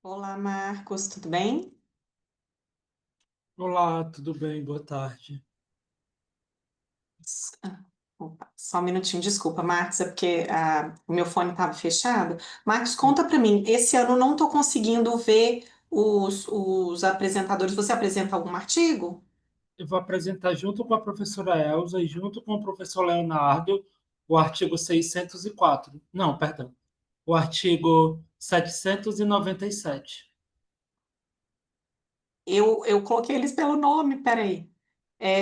Olá, Marcos, tudo bem? Olá, tudo bem? Boa tarde. Opa, só um minutinho, desculpa, Marcos, é porque o meu fone estava fechado. Marcos, conta para mim, esse ano eu não estou conseguindo ver os apresentadores. Você apresenta algum artigo? Eu vou apresentar junto com a professora Elza e junto com o professor Leonardo o artigo 604. Não, perdão. O artigo 797. Eu coloquei eles pelo nome, peraí.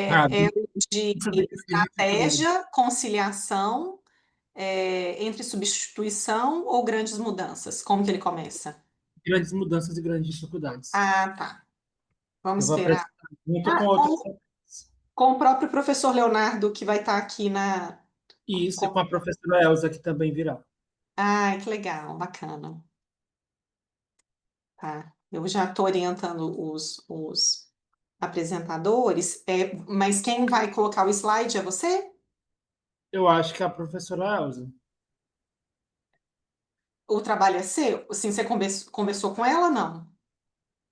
Ah, É o de você tem que se referir. estratégia, conciliação, entre substituição ou grandes mudanças? Como que ele começa? Grandes mudanças e grandes dificuldades. Ah, tá. Eu Vamos vou esperar. apresentar junto com Ah, outros. com o próprio professor Leonardo, que vai estar aqui na. E isso com- com a professora Elza, que também virá. Ai, que legal, bacana. Tá. Eu já estou orientando os apresentadores, mas quem vai colocar o slide é você? Eu acho que é a professora Elza. O trabalho é seu? Sim, você conversou com ela, não?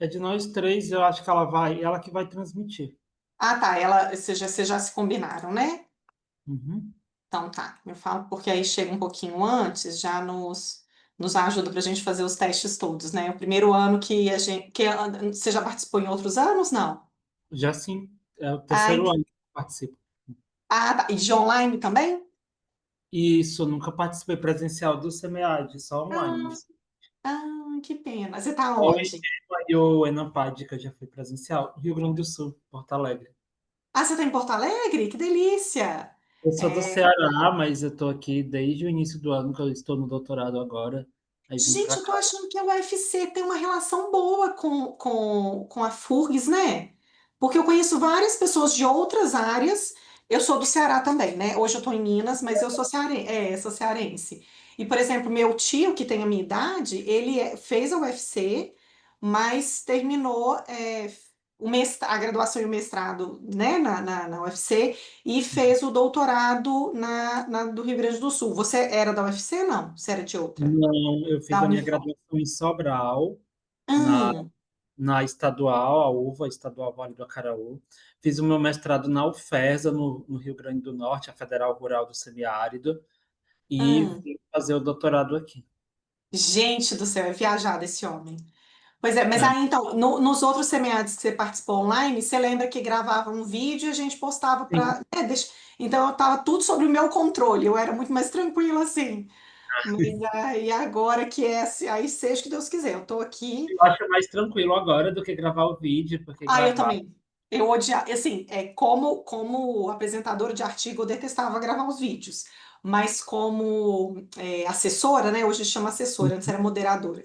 É de nós três, eu acho que ela que vai transmitir. Ah, tá. Vocês já se combinaram, né? Uhum. Então tá. Eu falo porque aí chega um pouquinho antes, já nos ajuda para a gente fazer os testes todos, né? O primeiro ano que a gente. Você já participou em outros anos? Não. Já sim, é o Ai, terceiro ano que eu participo. tá. E de online também? Isso, eu nunca participei presencial do SEMEAD, só online. Ah, que pena. Você tá O onde? IFEMA e o ENAPAD, que eu já fui presencial, Rio Grande do Sul, Porto Alegre. Ah, você tá em Porto Alegre? Que delícia! Eu sou do É, Ceará, mas eu estou aqui desde o início do ano, que eu estou no doutorado agora. Aí vim gente, para eu tô cá. achando que a UFC tem uma relação boa com a FURGS, né? Porque eu conheço várias pessoas de outras áreas. Eu sou do Ceará também, né? Hoje eu tô em Minas, mas eu sou cearense. E, por exemplo, meu tio, que tem a minha idade, fez a UFC, mas terminou a graduação e o mestrado, né, na UFC e fez o doutorado do Rio Grande do Sul. Você era da UFC, não? Você era de outra? Não, eu fiz Da a minha Unifor. graduação em Sobral, na, Hum, na estadual, a UVA, Estadual Vale do Acaraú. Fiz o meu mestrado na UFESA, no Rio Grande do Norte, a Federal Rural do Semiárido, e hum. vim fazer o doutorado aqui. Gente do céu, é viajado esse homem. Pois é, mas É. aí então, nos outros semiáridos que você participou online, você lembra que gravava um vídeo e a gente postava Sim. para. Então eu tava tudo sob o meu controle, eu era muito mais tranquila assim. Mas aí agora que aí seja o que Deus quiser, eu tô aqui. Eu acho mais tranquilo agora do que gravar o vídeo, porque Ah, eu gravar. também. Eu odiava, assim, como apresentadora de artigo, eu detestava gravar os vídeos. Mas como assessora, né? Hoje chama assessora, antes era moderadora.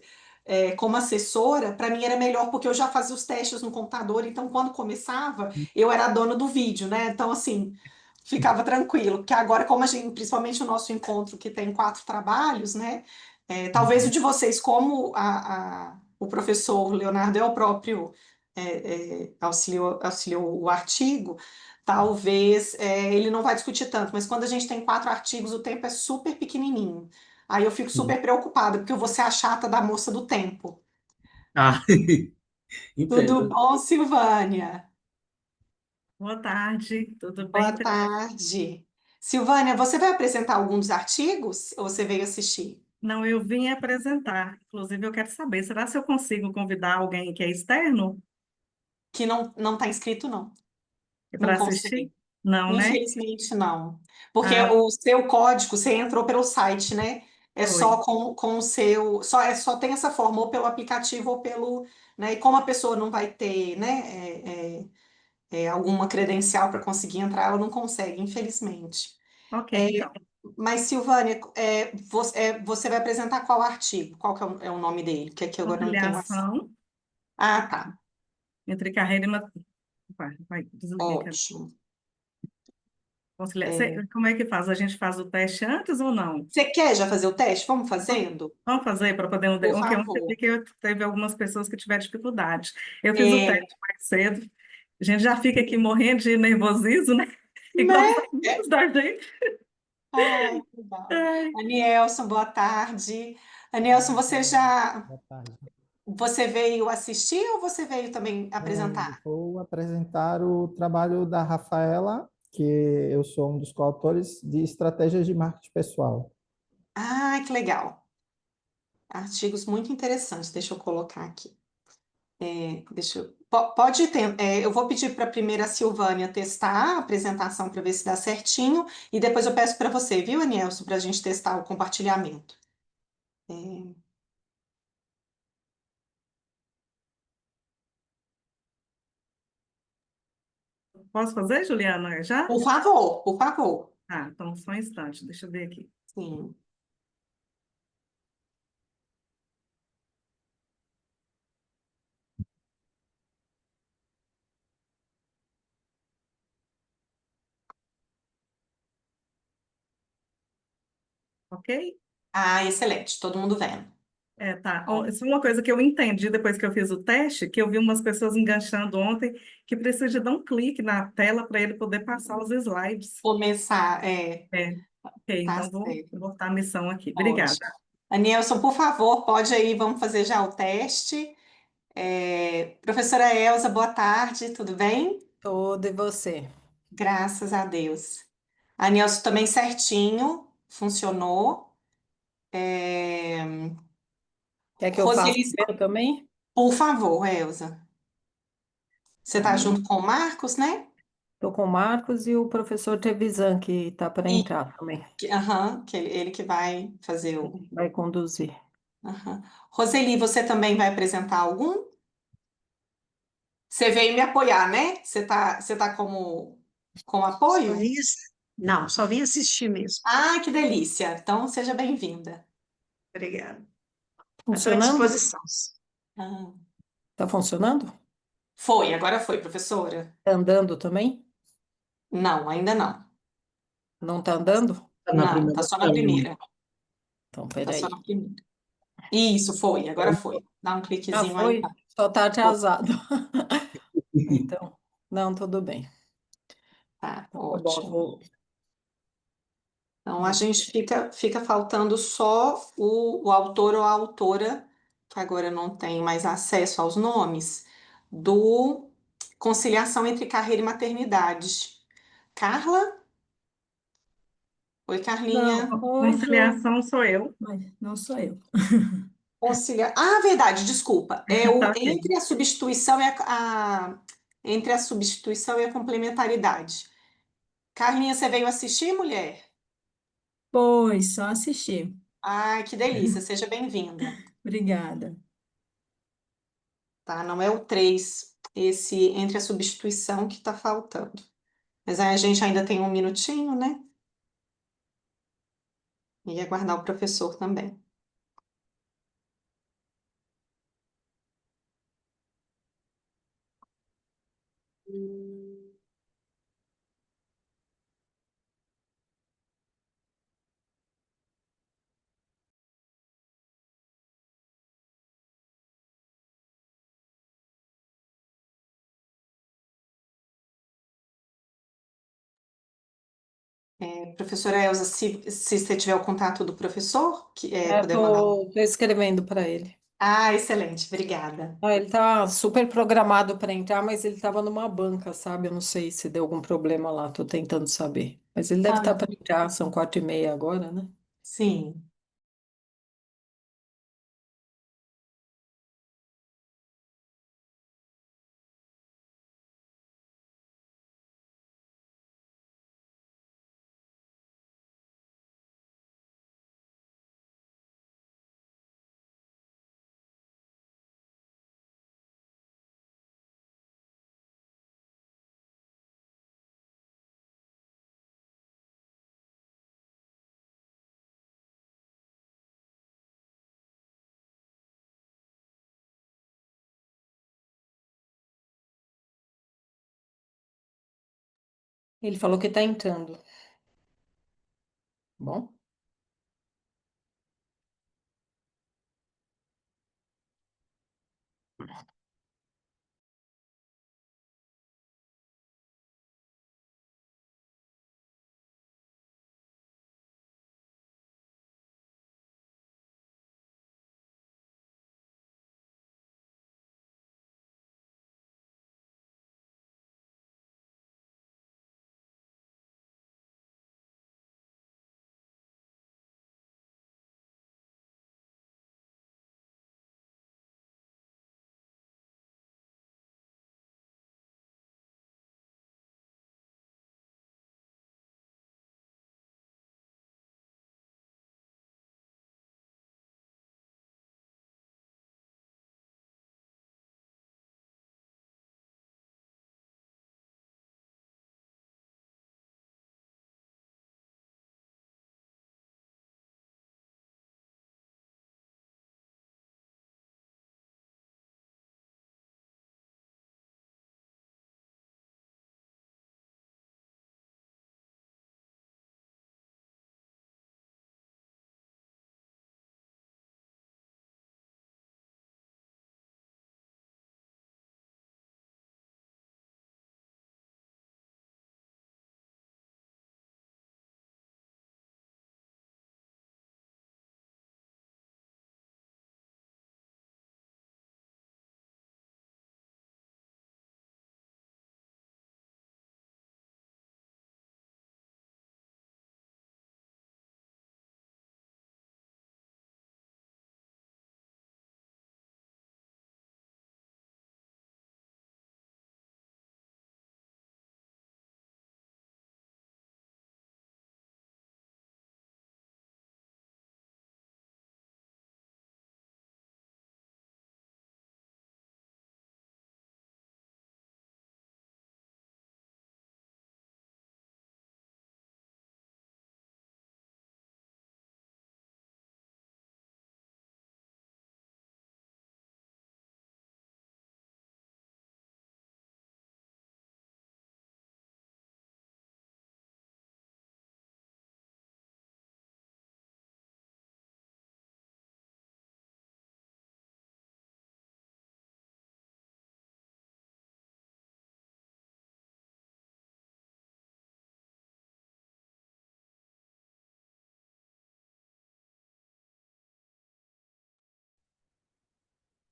Como assessora, para mim era melhor porque eu já fazia os testes no computador, então quando começava, eu era a dona do vídeo, né? Então, assim, ficava tranquilo. Porque agora, como a gente, principalmente o nosso encontro, que tem 4 trabalhos, né? Talvez o de vocês, como o professor Leonardo é o próprio auxiliou o artigo, talvez ele não vai discutir tanto, mas quando a gente tem 4 artigos, o tempo é super pequenininho. Aí eu fico super preocupada, porque eu vou ser a chata da moça do tempo. Ah, Tudo entendo. bom, Silvânia? Boa tarde, tudo Boa bem? tarde. Silvânia, você vai apresentar algum dos artigos ou você veio assistir? Não, eu vim apresentar. Inclusive, eu quero saber, será se eu consigo convidar alguém que é externo Que não está inscrito, não. Não para assistir? consegui. Não, né? Infelizmente, não. Porque Ah, o seu código, você entrou pelo site, né? É só foi. com o seu. Só tem essa forma, ou pelo aplicativo ou pelo. Né? E como a pessoa não vai ter, né, alguma credencial para conseguir entrar, ela não consegue, infelizmente. Ok, É, então. mas, Silvânia, você vai apresentar qual artigo? Qual que é o nome dele? Que aqui agora eu não tenho acesso. Conciliação Ah, tá. entre carreira e vai, desliguei aqui. Ótimo. É, Como é que faz? A gente faz o teste antes ou não? você quer já fazer o teste? Vamos fazendo? Vamos fazer para poder. Por Ontem eu vi favor. que teve algumas pessoas que tiveram dificuldade. Eu fiz o É, teste mais cedo. A gente já fica aqui morrendo de nervosismo, né? Igual os né? amigos da gente. Ai, que legal. Ai, Anielson, boa tarde. Anielson, você já. Boa tarde. Você veio assistir ou você veio também Eu apresentar? vou apresentar o trabalho da Rafaela, que eu sou um dos coautores de estratégias de marketing pessoal. Ah, que legal. Artigos muito interessantes. Deixa eu colocar aqui. Pode ter. Eu vou pedir para a primeira Silvânia testar a apresentação para ver se dá certinho. E depois eu peço para você, viu, Anielso, para a gente testar o compartilhamento. É, Posso fazer, Juliana? Já? por favor, por favor. Ah, então só um instante, deixa eu ver aqui. Sim. Ok? Ah, excelente. Todo mundo vendo. Tá. Bom, Isso é uma coisa que eu entendi depois que eu fiz o teste, que eu vi umas pessoas enganchando ontem, que precisa de dar um clique na tela para ele poder passar os slides. começar. É, ok, Tá então vou certo. botar a missão aqui. Obrigada. Ótimo. Anielson, por favor, pode aí, vamos fazer já o teste. Professora Elza, boa tarde, tudo bem? Tudo e você? Graças a Deus. Anielson também certinho, funcionou. É, Quer que eu faça Roseli, o meu também? por favor, Elza. Você está Tá. junto com o Marcos, né? Estou com o Marcos e o professor Trevisan, que está para E, entrar também. aham, que ele que vai fazer o. Ele vai conduzir. Aham. Roseli, você também vai apresentar algum? Você veio me apoiar, né? Você tá como Só apoio? vim, não, só vim assistir mesmo. Ah, que delícia! Então, seja bem-vinda. Obrigada. Estou à Funcionando? disposição. Ah, Está funcionando? foi, agora foi, professora? Tá andando também? Não, ainda não. Não está andando? Tá na Não, tá primeira só na tela. primeira. Então, Tá só na peraí. primeira. Isso, foi, agora foi. Dá um Ah, cliquezinho aí, foi? tá. Só está Foi. atrasado. Então, não, tudo bem. Tá, Então, tá bom, ótimo. vou... Então, a gente fica faltando só o autor ou a autora, que agora eu não tenho mais acesso aos nomes, do Conciliação entre Carreira e Maternidade. Carla? Oi, Não, Carlinha. oi, Ju. Conciliação sou eu. Mas não sou eu. Ah, verdade, desculpa. É o Tá ok. entre a substituição e a complementaridade. Carlinha, você veio assistir, mulher? Pois, só assisti. Ai, que delícia, seja bem-vinda. Obrigada. Tá? Não é o 3, esse entre a substituição que está faltando. Mas aí a gente ainda tem um minutinho, né? E aguardar o professor também. Professora Elza, se você tiver o contato do professor, puder mandar. Tô escrevendo para ele. Ah, excelente, obrigada. Ah, ele tá super programado para entrar, mas ele estava numa banca, sabe? Eu não sei se deu algum problema lá, tô tentando saber. Mas ele deve Ah, estar para entrar, são 4h30 agora, né? sim. Ele falou que está entrando. Bom.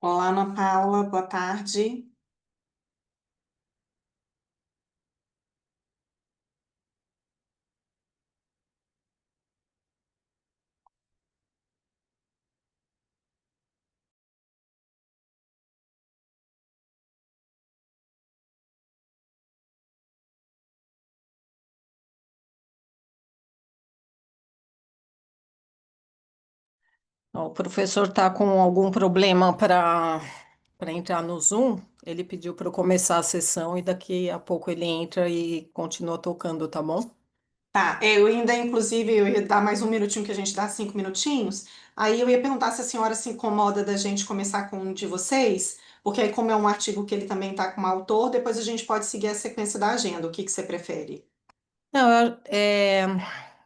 Olá, Ana Paula, boa tarde. Ó, o professor está com algum problema para entrar no Zoom. Ele pediu para eu começar a sessão e daqui a pouco ele entra e continua tocando, tá bom? Tá, eu ainda, inclusive, eu ia dar mais um minutinho que a gente dá 5 minutinhos. Aí eu ia perguntar se a senhora se incomoda da gente começar com um de vocês, porque aí, como é um artigo que ele também está como autor, depois a gente pode seguir a sequência da agenda. O que que você prefere? Não,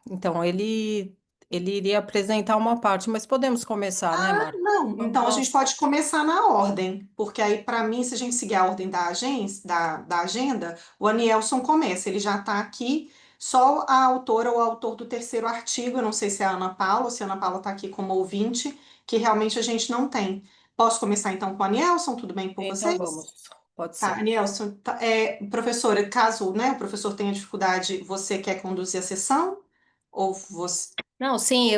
então ele iria apresentar uma parte, mas podemos começar, né, Marta? Não, então a gente Vamos. pode começar na ordem, porque aí, para mim, se a gente seguir a ordem da agência, da agenda, o Anielson começa, ele já está aqui, só a autora ou o autor do terceiro artigo, eu não sei se é a Ana Paula, ou se a Ana Paula está aqui como ouvinte, que realmente a gente não tem. Posso começar então com o Anielson, tudo bem por Então vocês? vamos, pode Tá, ser. Anielson, professora, caso, né, o professor tenha dificuldade, você quer conduzir a sessão? Ou você... Não, sim,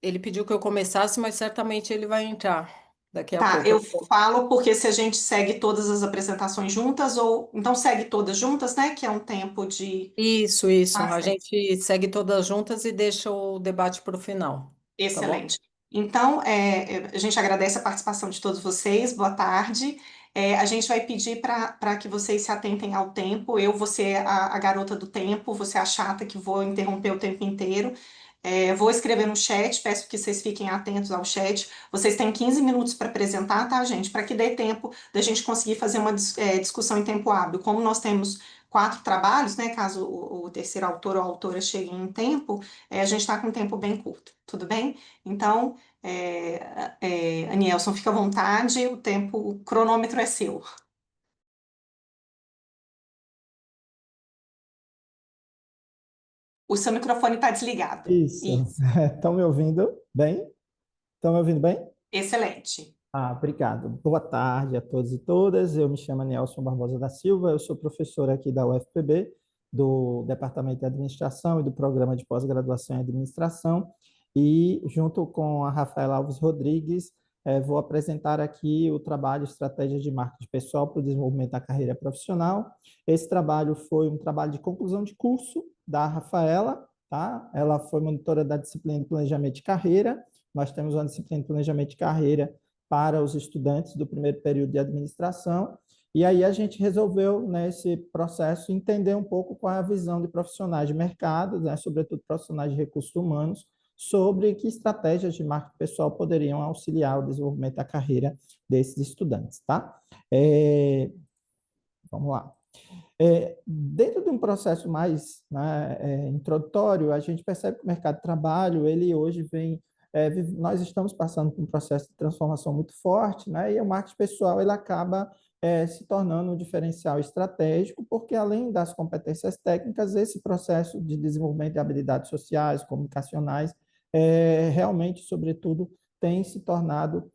ele pediu que eu começasse, mas certamente ele vai entrar daqui a Tá, pouco. eu falo porque se a gente segue todas as apresentações juntas, ou então segue todas juntas, né? Que é um tempo de. Isso, Tá isso. A certo. gente segue todas juntas e deixa o debate para o final, tá bom? Excelente. Então, a gente agradece a participação de todos vocês, boa tarde. A gente vai pedir para que vocês se atentem ao tempo. Eu vou ser a garota do tempo, você é a chata que vou interromper o tempo inteiro. Vou escrever no chat, peço que vocês fiquem atentos ao chat. Vocês têm 15 minutos para apresentar, tá, gente? Para que dê tempo da gente conseguir fazer uma discussão em tempo hábil. Como nós temos 4 trabalhos, né? Caso o terceiro autor ou autora chegue em tempo, a gente está com um tempo bem curto, tudo bem? Então, Anielson, fica à vontade, o cronômetro é seu. O seu microfone está desligado. Isso. Isso, Estão me ouvindo bem? Estão me ouvindo bem? excelente. Obrigado. Boa tarde a todos e todas. Eu me chamo Nelson Barbosa da Silva, eu sou professor aqui da UFPB, do Departamento de Administração e do Programa de Pós-Graduação em Administração, e junto com a Rafaela Alves Rodrigues, vou apresentar aqui o trabalho Estratégias de Marketing Pessoal para o Desenvolvimento da Carreira Profissional. Esse trabalho foi um trabalho de conclusão de curso da Rafaela, tá? Ela foi monitora da disciplina de Planejamento de Carreira. Nós temos uma disciplina de Planejamento de Carreira para os estudantes do primeiro período de administração. E aí a gente resolveu, nesse processo, entender um pouco qual é a visão de profissionais de mercado, né, sobretudo profissionais de recursos humanos, sobre que estratégias de marketing pessoal poderiam auxiliar o desenvolvimento da carreira desses estudantes, tá? Vamos lá. Dentro de um processo mais, né, introdutório, a gente percebe que o mercado de trabalho, ele hoje nós estamos passando por um processo de transformação muito forte, né, e o marketing pessoal, ele acaba se tornando um diferencial estratégico, porque além das competências técnicas, esse processo de desenvolvimento de habilidades sociais, comunicacionais, realmente, sobretudo, tem se tornado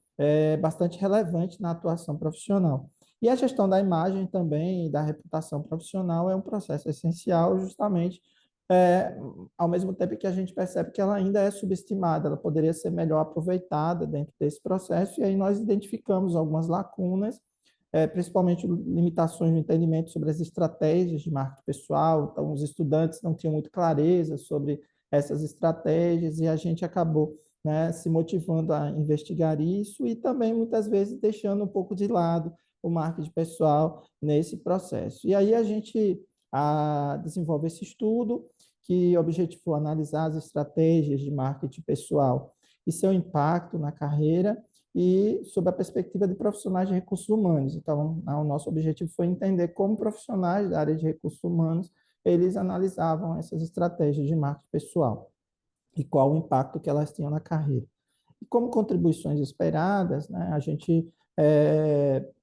bastante relevante na atuação profissional. E a gestão da imagem também, e da reputação profissional, é um processo essencial, justamente é, ao mesmo tempo que a gente percebe que ela ainda é subestimada, ela poderia ser melhor aproveitada dentro desse processo, e aí nós identificamos algumas lacunas, principalmente limitações no entendimento sobre as estratégias de marketing pessoal, então os estudantes não tinham muito clareza sobre essas estratégias, e a gente acabou, né, se motivando a investigar isso, e também muitas vezes deixando um pouco de lado o marketing pessoal nesse processo. E aí a gente desenvolve esse estudo que objetivou analisar as estratégias de marketing pessoal e seu impacto na carreira e sob a perspectiva de profissionais de recursos humanos. Então, o nosso objetivo foi entender como profissionais da área de recursos humanos eles analisavam essas estratégias de marketing pessoal e qual o impacto que elas tinham na carreira. E como contribuições esperadas, né, a gente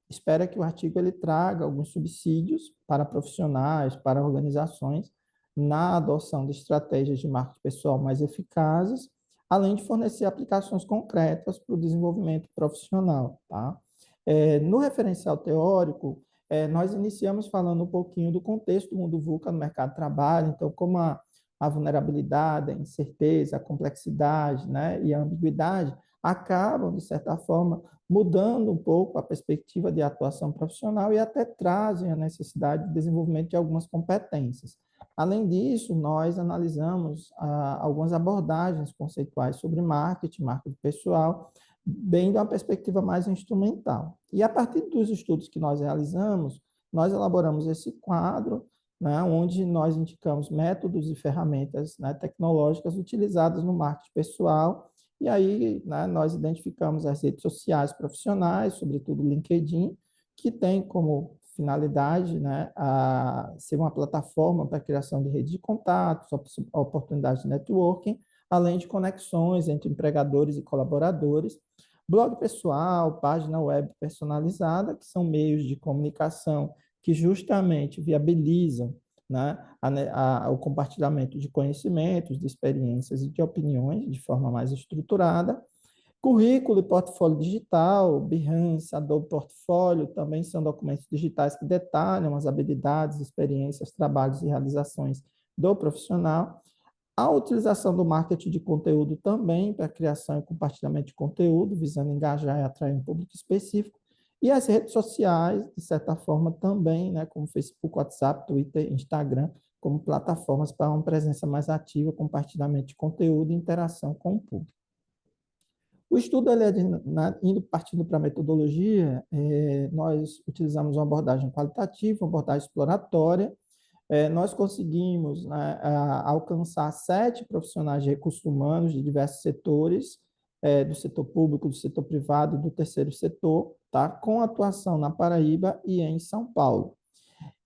espera que o artigo ele traga alguns subsídios para profissionais, para organizações, na adoção de estratégias de marketing pessoal mais eficazes, além de fornecer aplicações concretas para o desenvolvimento profissional, tá? No referencial teórico, nós iniciamos falando um pouquinho do contexto do mundo VUCA no mercado de trabalho, então, como a vulnerabilidade, a incerteza, a complexidade, né, e a ambiguidade acabam, de certa forma, mudando um pouco a perspectiva de atuação profissional e até trazem a necessidade de desenvolvimento de algumas competências. Além disso, nós analisamos algumas abordagens conceituais sobre marketing pessoal, bem de uma perspectiva mais instrumental. E a partir dos estudos que nós realizamos, nós elaboramos esse quadro, né, onde nós indicamos métodos e ferramentas, né, tecnológicas utilizadas no marketing pessoal, e aí, né, nós identificamos as redes sociais profissionais, sobretudo o LinkedIn, que tem como finalidade, né, ser uma plataforma para a criação de redes de contatos, oportunidades de networking, além de conexões entre empregadores e colaboradores. Blog pessoal, página web personalizada, que são meios de comunicação que justamente viabilizam, né, o compartilhamento de conhecimentos, de experiências e de opiniões de forma mais estruturada. Currículo e portfólio digital, Behance, Adobe Portfólio, também são documentos digitais que detalham as habilidades, experiências, trabalhos e realizações do profissional. A utilização do marketing de conteúdo também para a criação e compartilhamento de conteúdo, visando engajar e atrair um público específico. E as redes sociais, de certa forma, também, né, como Facebook, WhatsApp, Twitter, Instagram, como plataformas para uma presença mais ativa, compartilhamento de conteúdo e interação com o público. O estudo, partindo para a metodologia, nós utilizamos uma abordagem qualitativa, uma abordagem exploratória. Nós conseguimos, né, alcançar 7 profissionais de recursos humanos de diversos setores, do setor público, do setor privado e do terceiro setor, tá? Com atuação na Paraíba e em São Paulo.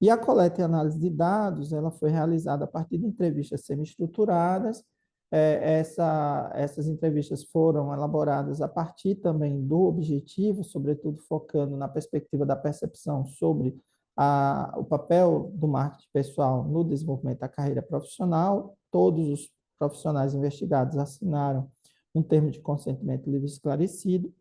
E a coleta e análise de dados, ela foi realizada a partir de entrevistas semi-estruturadas. Essas entrevistas foram elaboradas a partir também do objetivo, sobretudo focando na perspectiva da percepção sobre o papel do marketing pessoal no desenvolvimento da carreira profissional. Todos os profissionais investigados assinaram um termo de consentimento livre e esclarecido,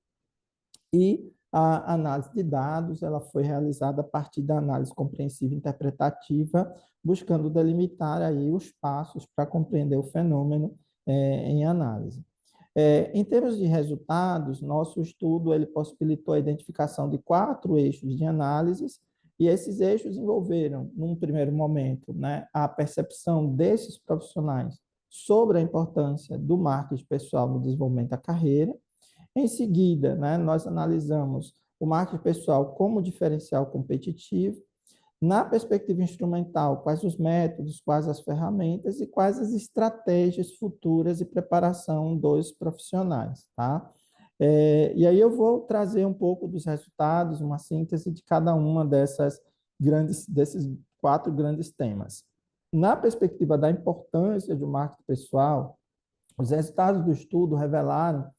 e a análise de dados ela foi realizada a partir da análise compreensiva e interpretativa, buscando delimitar aí os passos para compreender o fenômeno em análise. Em termos de resultados, nosso estudo ele possibilitou a identificação de 4 eixos de análises, e esses eixos envolveram, num primeiro momento, né, a percepção desses profissionais sobre a importância do marketing pessoal no desenvolvimento da carreira. Em seguida, né, nós analisamos o marketing pessoal como diferencial competitivo. Na perspectiva instrumental, quais os métodos, quais as ferramentas e quais as estratégias futuras de preparação dos profissionais, tá? E aí eu vou trazer um pouco dos resultados, uma síntese de cada uma desses 4 grandes temas. Na perspectiva da importância do marketing pessoal, os resultados do estudo revelaram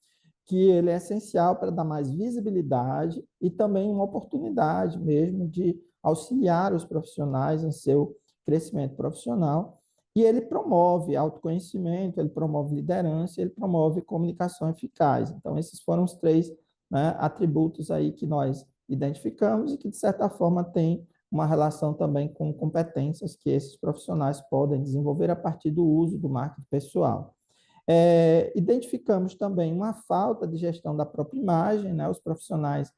que ele é essencial para dar mais visibilidade e também uma oportunidade mesmo de auxiliar os profissionais em seu crescimento profissional. E ele promove autoconhecimento, ele promove liderança, ele promove comunicação eficaz. Então, esses foram os 3, né, atributos aí que nós identificamos e que, de certa forma, têm uma relação também com competências que esses profissionais podem desenvolver a partir do uso do marketing pessoal. Identificamos também uma falta de gestão da própria imagem, né? Os profissionais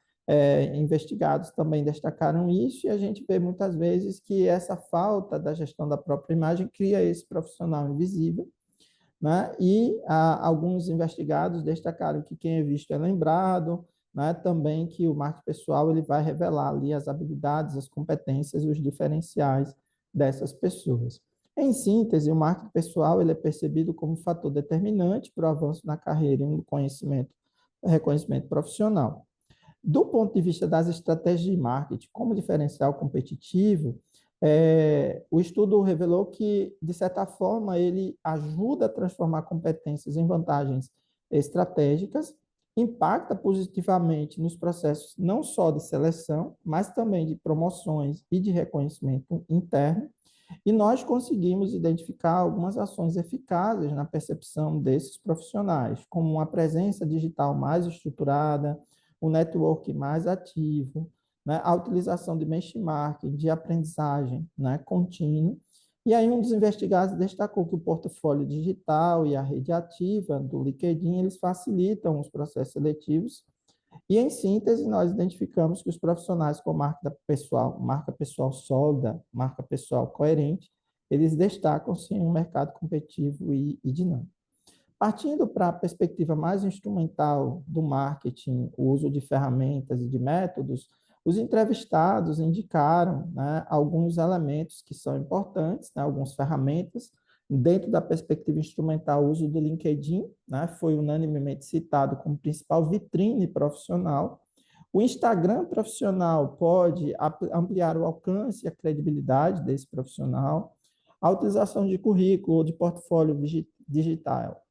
investigados também destacaram isso, e a gente vê muitas vezes que essa falta da gestão da própria imagem cria esse profissional invisível, né? E alguns investigados destacaram que quem é visto é lembrado, né? Também que o marketing pessoal ele vai revelar ali as habilidades, as competências, os diferenciais dessas pessoas. Em síntese, o marketing pessoal ele é percebido como um fator determinante para o avanço na carreira e no reconhecimento profissional. Do ponto de vista das estratégias de marketing como diferencial competitivo, o estudo revelou que, de certa forma, ele ajuda a transformar competências em vantagens estratégicas, impacta positivamente nos processos não só de seleção, mas também de promoções e de reconhecimento interno, E nós conseguimos identificar algumas ações eficazes na percepção desses profissionais, como uma presença digital mais estruturada, um network mais ativo, né, a utilização de benchmarking, de aprendizagem, né, contínuo. E aí um dos investigados destacou que o portfólio digital e a rede ativa do LinkedIn, eles facilitam os processos seletivos. E, em síntese, nós identificamos que os profissionais com marca pessoal sólida, marca pessoal coerente, eles destacam-se em um mercado competitivo e dinâmico. Partindo para a perspectiva mais instrumental do marketing, o uso de ferramentas e de métodos, os entrevistados indicaram, né, alguns elementos que são importantes, né, algumas ferramentas. Dentro da perspectiva instrumental, o uso do LinkedIn, né, foi unanimemente citado como principal vitrine profissional. O Instagram profissional pode ampliar o alcance e a credibilidade desse profissional. A utilização de currículo ou de portfólio digital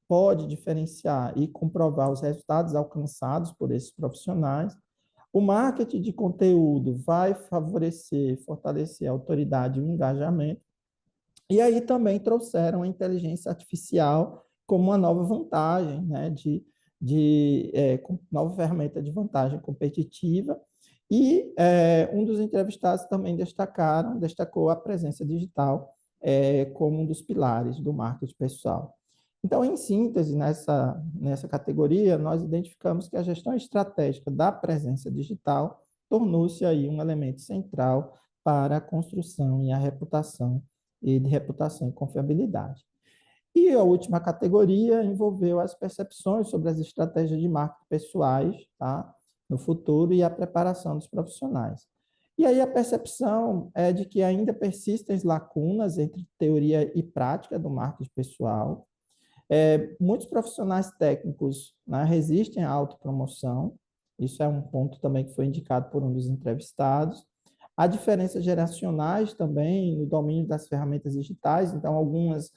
pode diferenciar e comprovar os resultados alcançados por esses profissionais. O marketing de conteúdo vai favorecer, fortalecer a autoridade e o engajamento. E aí também trouxeram a inteligência artificial como uma nova vantagem, né, nova ferramenta de vantagem competitiva. E um dos entrevistados também destacou a presença digital como um dos pilares do marketing pessoal. Então, em síntese, nessa categoria, nós identificamos que a gestão estratégica da presença digital tornou-se aí um elemento central para a construção e a reputação e de reputação e confiabilidade. E a última categoria envolveu as percepções sobre as estratégias de marketing pessoais, tá, no futuro e a preparação dos profissionais. E aí a percepção é de que ainda persistem lacunas entre teoria e prática do marketing pessoal. Muitos profissionais técnicos, né, resistem à autopromoção, isso é um ponto também que foi indicado por um dos entrevistados. Há diferenças geracionais também no domínio das ferramentas digitais, então alguns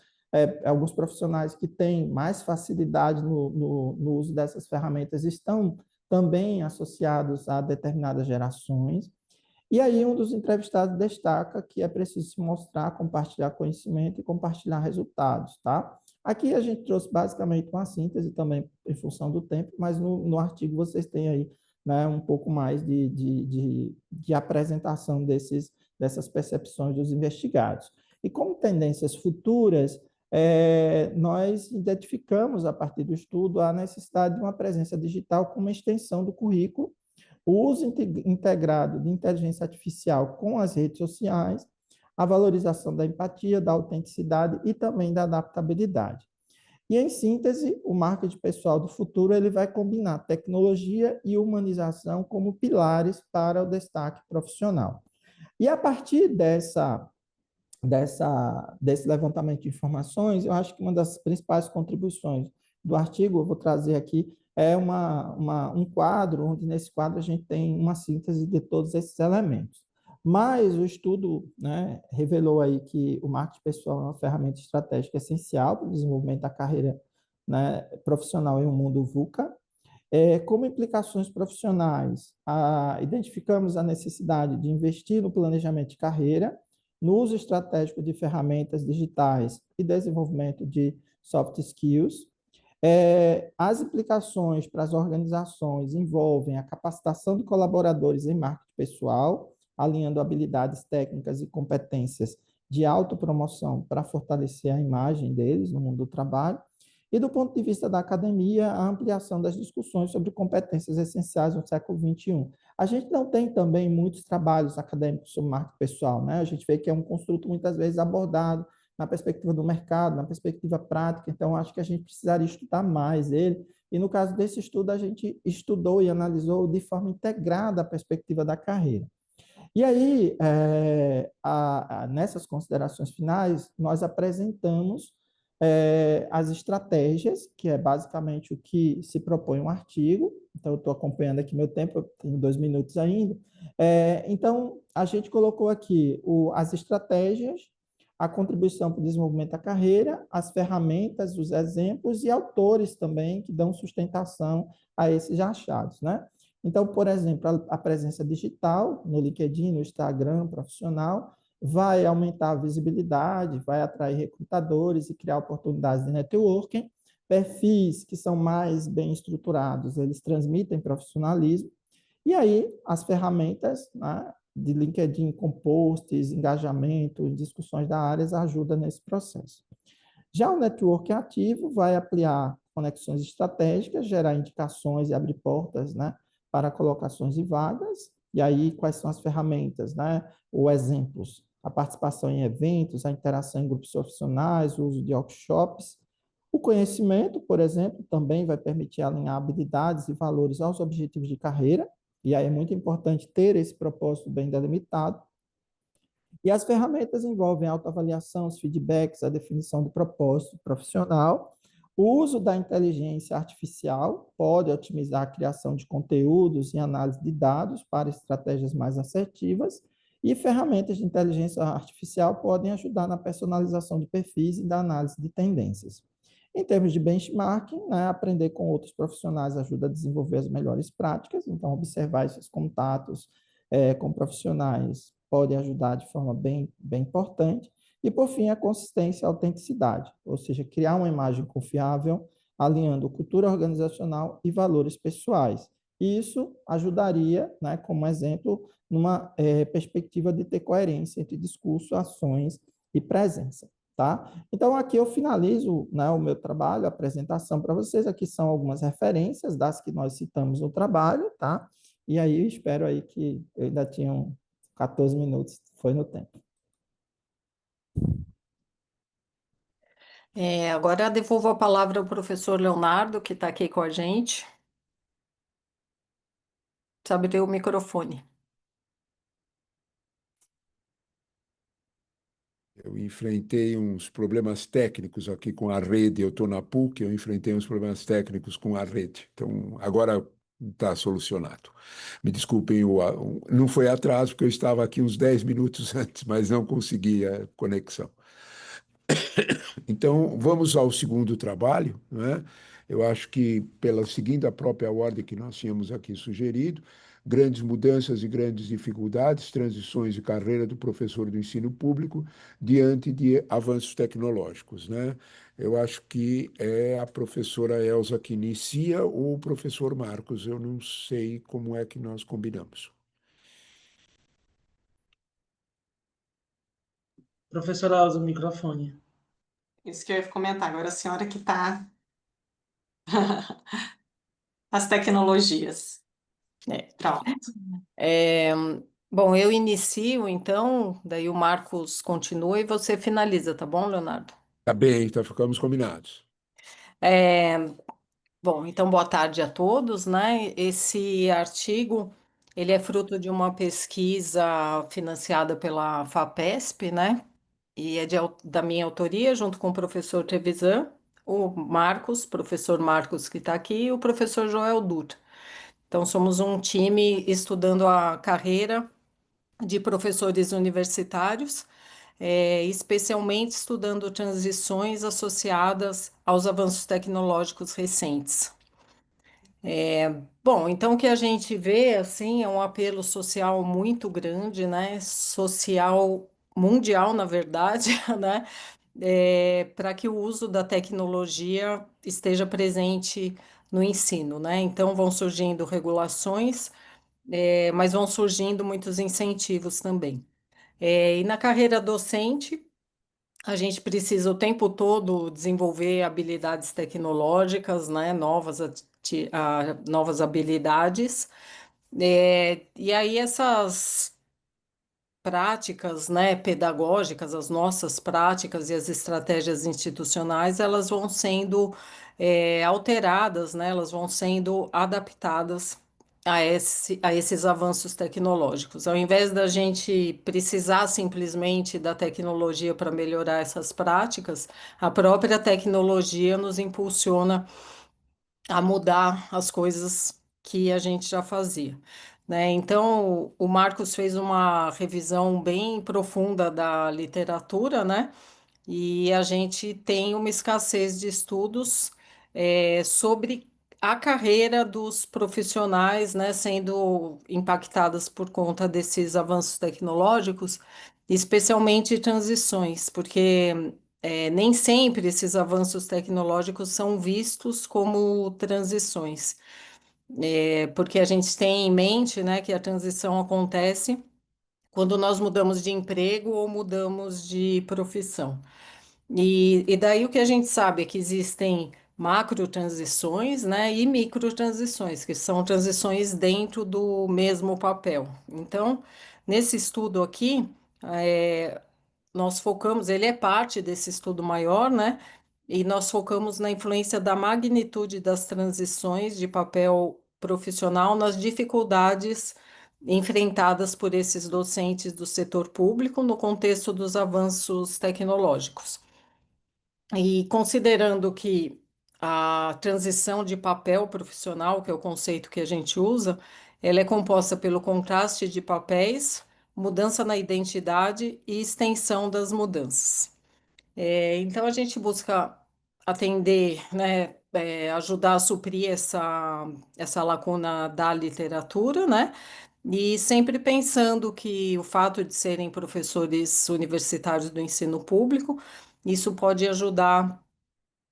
profissionais que têm mais facilidade no uso dessas ferramentas estão também associados a determinadas gerações. E aí um dos entrevistados destaca que é preciso se mostrar, compartilhar conhecimento e compartilhar resultados, tá? Aqui a gente trouxe basicamente uma síntese também em função do tempo, mas no artigo vocês têm aí, né, um pouco mais de apresentação dessas percepções dos investigados. E como tendências futuras, nós identificamos, a partir do estudo, a necessidade de uma presença digital como extensão do currículo, o uso integrado de inteligência artificial com as redes sociais, a valorização da empatia, da autenticidade e também da adaptabilidade. E, em síntese, o marketing pessoal do futuro ele vai combinar tecnologia e humanização como pilares para o destaque profissional. E, a partir desse levantamento de informações, eu acho que uma das principais contribuições do artigo, eu vou trazer aqui, é um quadro, onde nesse quadro a gente tem uma síntese de todos esses elementos. Mas o estudo, né, revelou aí que o marketing pessoal é uma ferramenta estratégica essencial para o desenvolvimento da carreira, né, profissional em um mundo VUCA. Como implicações profissionais, identificamos a necessidade de investir no planejamento de carreira, no uso estratégico de ferramentas digitais e desenvolvimento de soft skills. As implicações para as organizações envolvem a capacitação de colaboradores em marketing pessoal, alinhando habilidades técnicas e competências de autopromoção para fortalecer a imagem deles no mundo do trabalho. E, do ponto de vista da academia, a ampliação das discussões sobre competências essenciais no século XXI. A gente não tem também muitos trabalhos acadêmicos sobre marketing pessoal, né? A gente vê que é um construto muitas vezes abordado na perspectiva do mercado, na perspectiva prática, então acho que a gente precisaria estudar mais ele. E, no caso desse estudo, a gente estudou e analisou de forma integrada a perspectiva da carreira. E aí, nessas considerações finais, nós apresentamos as estratégias, que é basicamente o que se propõe um artigo. Então, eu estou acompanhando aqui meu tempo, eu tenho 2 minutos ainda. Então, a gente colocou aqui as estratégias, a contribuição para o desenvolvimento da carreira, as ferramentas, os exemplos e autores também que dão sustentação a esses achados, né? Então, por exemplo, a presença digital no LinkedIn, no Instagram profissional, vai aumentar a visibilidade, vai atrair recrutadores e criar oportunidades de networking. Perfis que são mais bem estruturados, eles transmitem profissionalismo. E aí, as ferramentas, né, de LinkedIn com posts, engajamento, discussões da área ajudam nesse processo. Já o networking ativo vai ampliar conexões estratégicas, gerar indicações e abrir portas, né, para colocações de vagas. E aí, quais são as ferramentas, né, ou exemplos? A participação em eventos, a interação em grupos profissionais, o uso de workshops. O conhecimento, por exemplo, também vai permitir alinhar habilidades e valores aos objetivos de carreira, e aí é muito importante ter esse propósito bem delimitado. E as ferramentas envolvem a autoavaliação, os feedbacks, a definição do propósito profissional. O uso da inteligência artificial pode otimizar a criação de conteúdos e análise de dados para estratégias mais assertivas. E ferramentas de inteligência artificial podem ajudar na personalização de perfis e da análise de tendências. Em termos de benchmarking, né, aprender com outros profissionais ajuda a desenvolver as melhores práticas, então observar esses contatos com profissionais pode ajudar de forma bem importante. E, por fim, a consistência e a autenticidade, ou seja, criar uma imagem confiável, alinhando cultura organizacional e valores pessoais. Isso ajudaria, né, como exemplo, numa perspectiva de ter coerência entre discurso, ações e presença. Tá? Então, aqui eu finalizo, né, o meu trabalho, a apresentação para vocês. Aqui são algumas referências das que nós citamos no trabalho, tá? E aí eu espero aí que eu ainda tinha 14 minutos, foi no tempo. Agora eu devolvo a palavra ao professor Leonardo, que está aqui com a gente. Precisa abrir o microfone. Eu enfrentei uns problemas técnicos aqui com a rede. Eu estou na PUC, eu enfrentei uns problemas técnicos com a rede. Então, agora está solucionado. Me desculpem, não foi atraso, porque eu estava aqui uns 10 minutos antes, mas não consegui a conexão. Então, vamos ao segundo trabalho, né? Eu acho que, seguindo a própria ordem que nós tínhamos aqui sugerido, grandes mudanças e grandes dificuldades, transições de carreira do professor do ensino público diante de avanços tecnológicos, né? Eu acho que é a professora Elza que inicia ou o professor Marcos, eu não sei como é que nós combinamos. Professora Elza, o microfone. Isso que eu ia comentar. Agora a senhora que está as tecnologias. Pronto. Bom, eu inicio, então, daí o Marcos continua e você finaliza, tá bom, Leonardo? Tá bem, então ficamos combinados. Bom, então boa tarde a todos, né? Esse artigo, ele é fruto de uma pesquisa financiada pela FAPESP, né? E é da minha autoria, junto com o professor Trevisan, o Marcos, professor Marcos que está aqui, e o professor Joel Dutra. Então, somos um time estudando a carreira de professores universitários, especialmente estudando transições associadas aos avanços tecnológicos recentes. Bom, então o que a gente vê assim é um apelo social muito grande, né? Social mundial, na verdade, né? Para que o uso da tecnologia esteja presente no ensino, né? Então vão surgindo regulações, mas vão surgindo muitos incentivos também. E na carreira docente, a gente precisa o tempo todo desenvolver habilidades tecnológicas, né? Novas habilidades. E aí essas práticas, né, pedagógicas, as nossas práticas e as estratégias institucionais, elas vão sendo alteradas, né, elas vão sendo adaptadas a esses avanços tecnológicos. Ao invés da gente precisar simplesmente da tecnologia para melhorar essas práticas, a própria tecnologia nos impulsiona a mudar as coisas que a gente já fazia, né? Então, o Marcos fez uma revisão bem profunda da literatura, né? E a gente tem uma escassez de estudos sobre a carreira dos profissionais, né, sendo impactadas por conta desses avanços tecnológicos. especialmente transições, porque nem sempre esses avanços tecnológicos são vistos como transições. Porque a gente tem em mente, né, que a transição acontece quando nós mudamos de emprego ou mudamos de profissão. E daí o que a gente sabe é que existem macro transições, né, e micro transições, que são transições dentro do mesmo papel. Então, nesse estudo aqui, é, nós focamos, ele é parte desse estudo maior, né? E nós focamos na influência da magnitude das transições de papel profissional nas dificuldades enfrentadas por esses docentes do setor público no contexto dos avanços tecnológicos. E considerando que a transição de papel profissional, que é o conceito que a gente usa, ela é composta pelo contraste de papéis, mudança na identidade e extensão das mudanças. Então, a gente busca atender, né, ajudar a suprir essa lacuna da literatura, né, e sempre pensando que o fato de serem professores universitários do ensino público, isso pode ajudar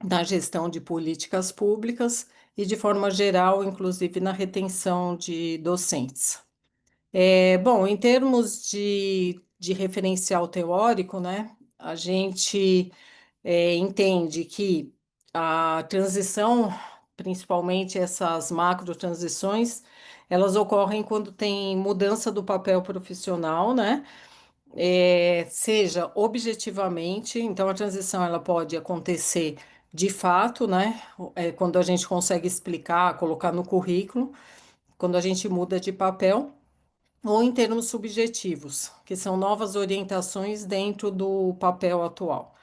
na gestão de políticas públicas e, de forma geral, inclusive na retenção de docentes. Bom, em termos de referencial teórico, né, a gente entende que a transição, principalmente essas macro transições, elas ocorrem quando tem mudança do papel profissional, né? Seja objetivamente, então a transição ela pode acontecer de fato, né? Quando a gente consegue explicar, colocar no currículo, quando a gente muda de papel, ou em termos subjetivos, que são novas orientações dentro do papel atual.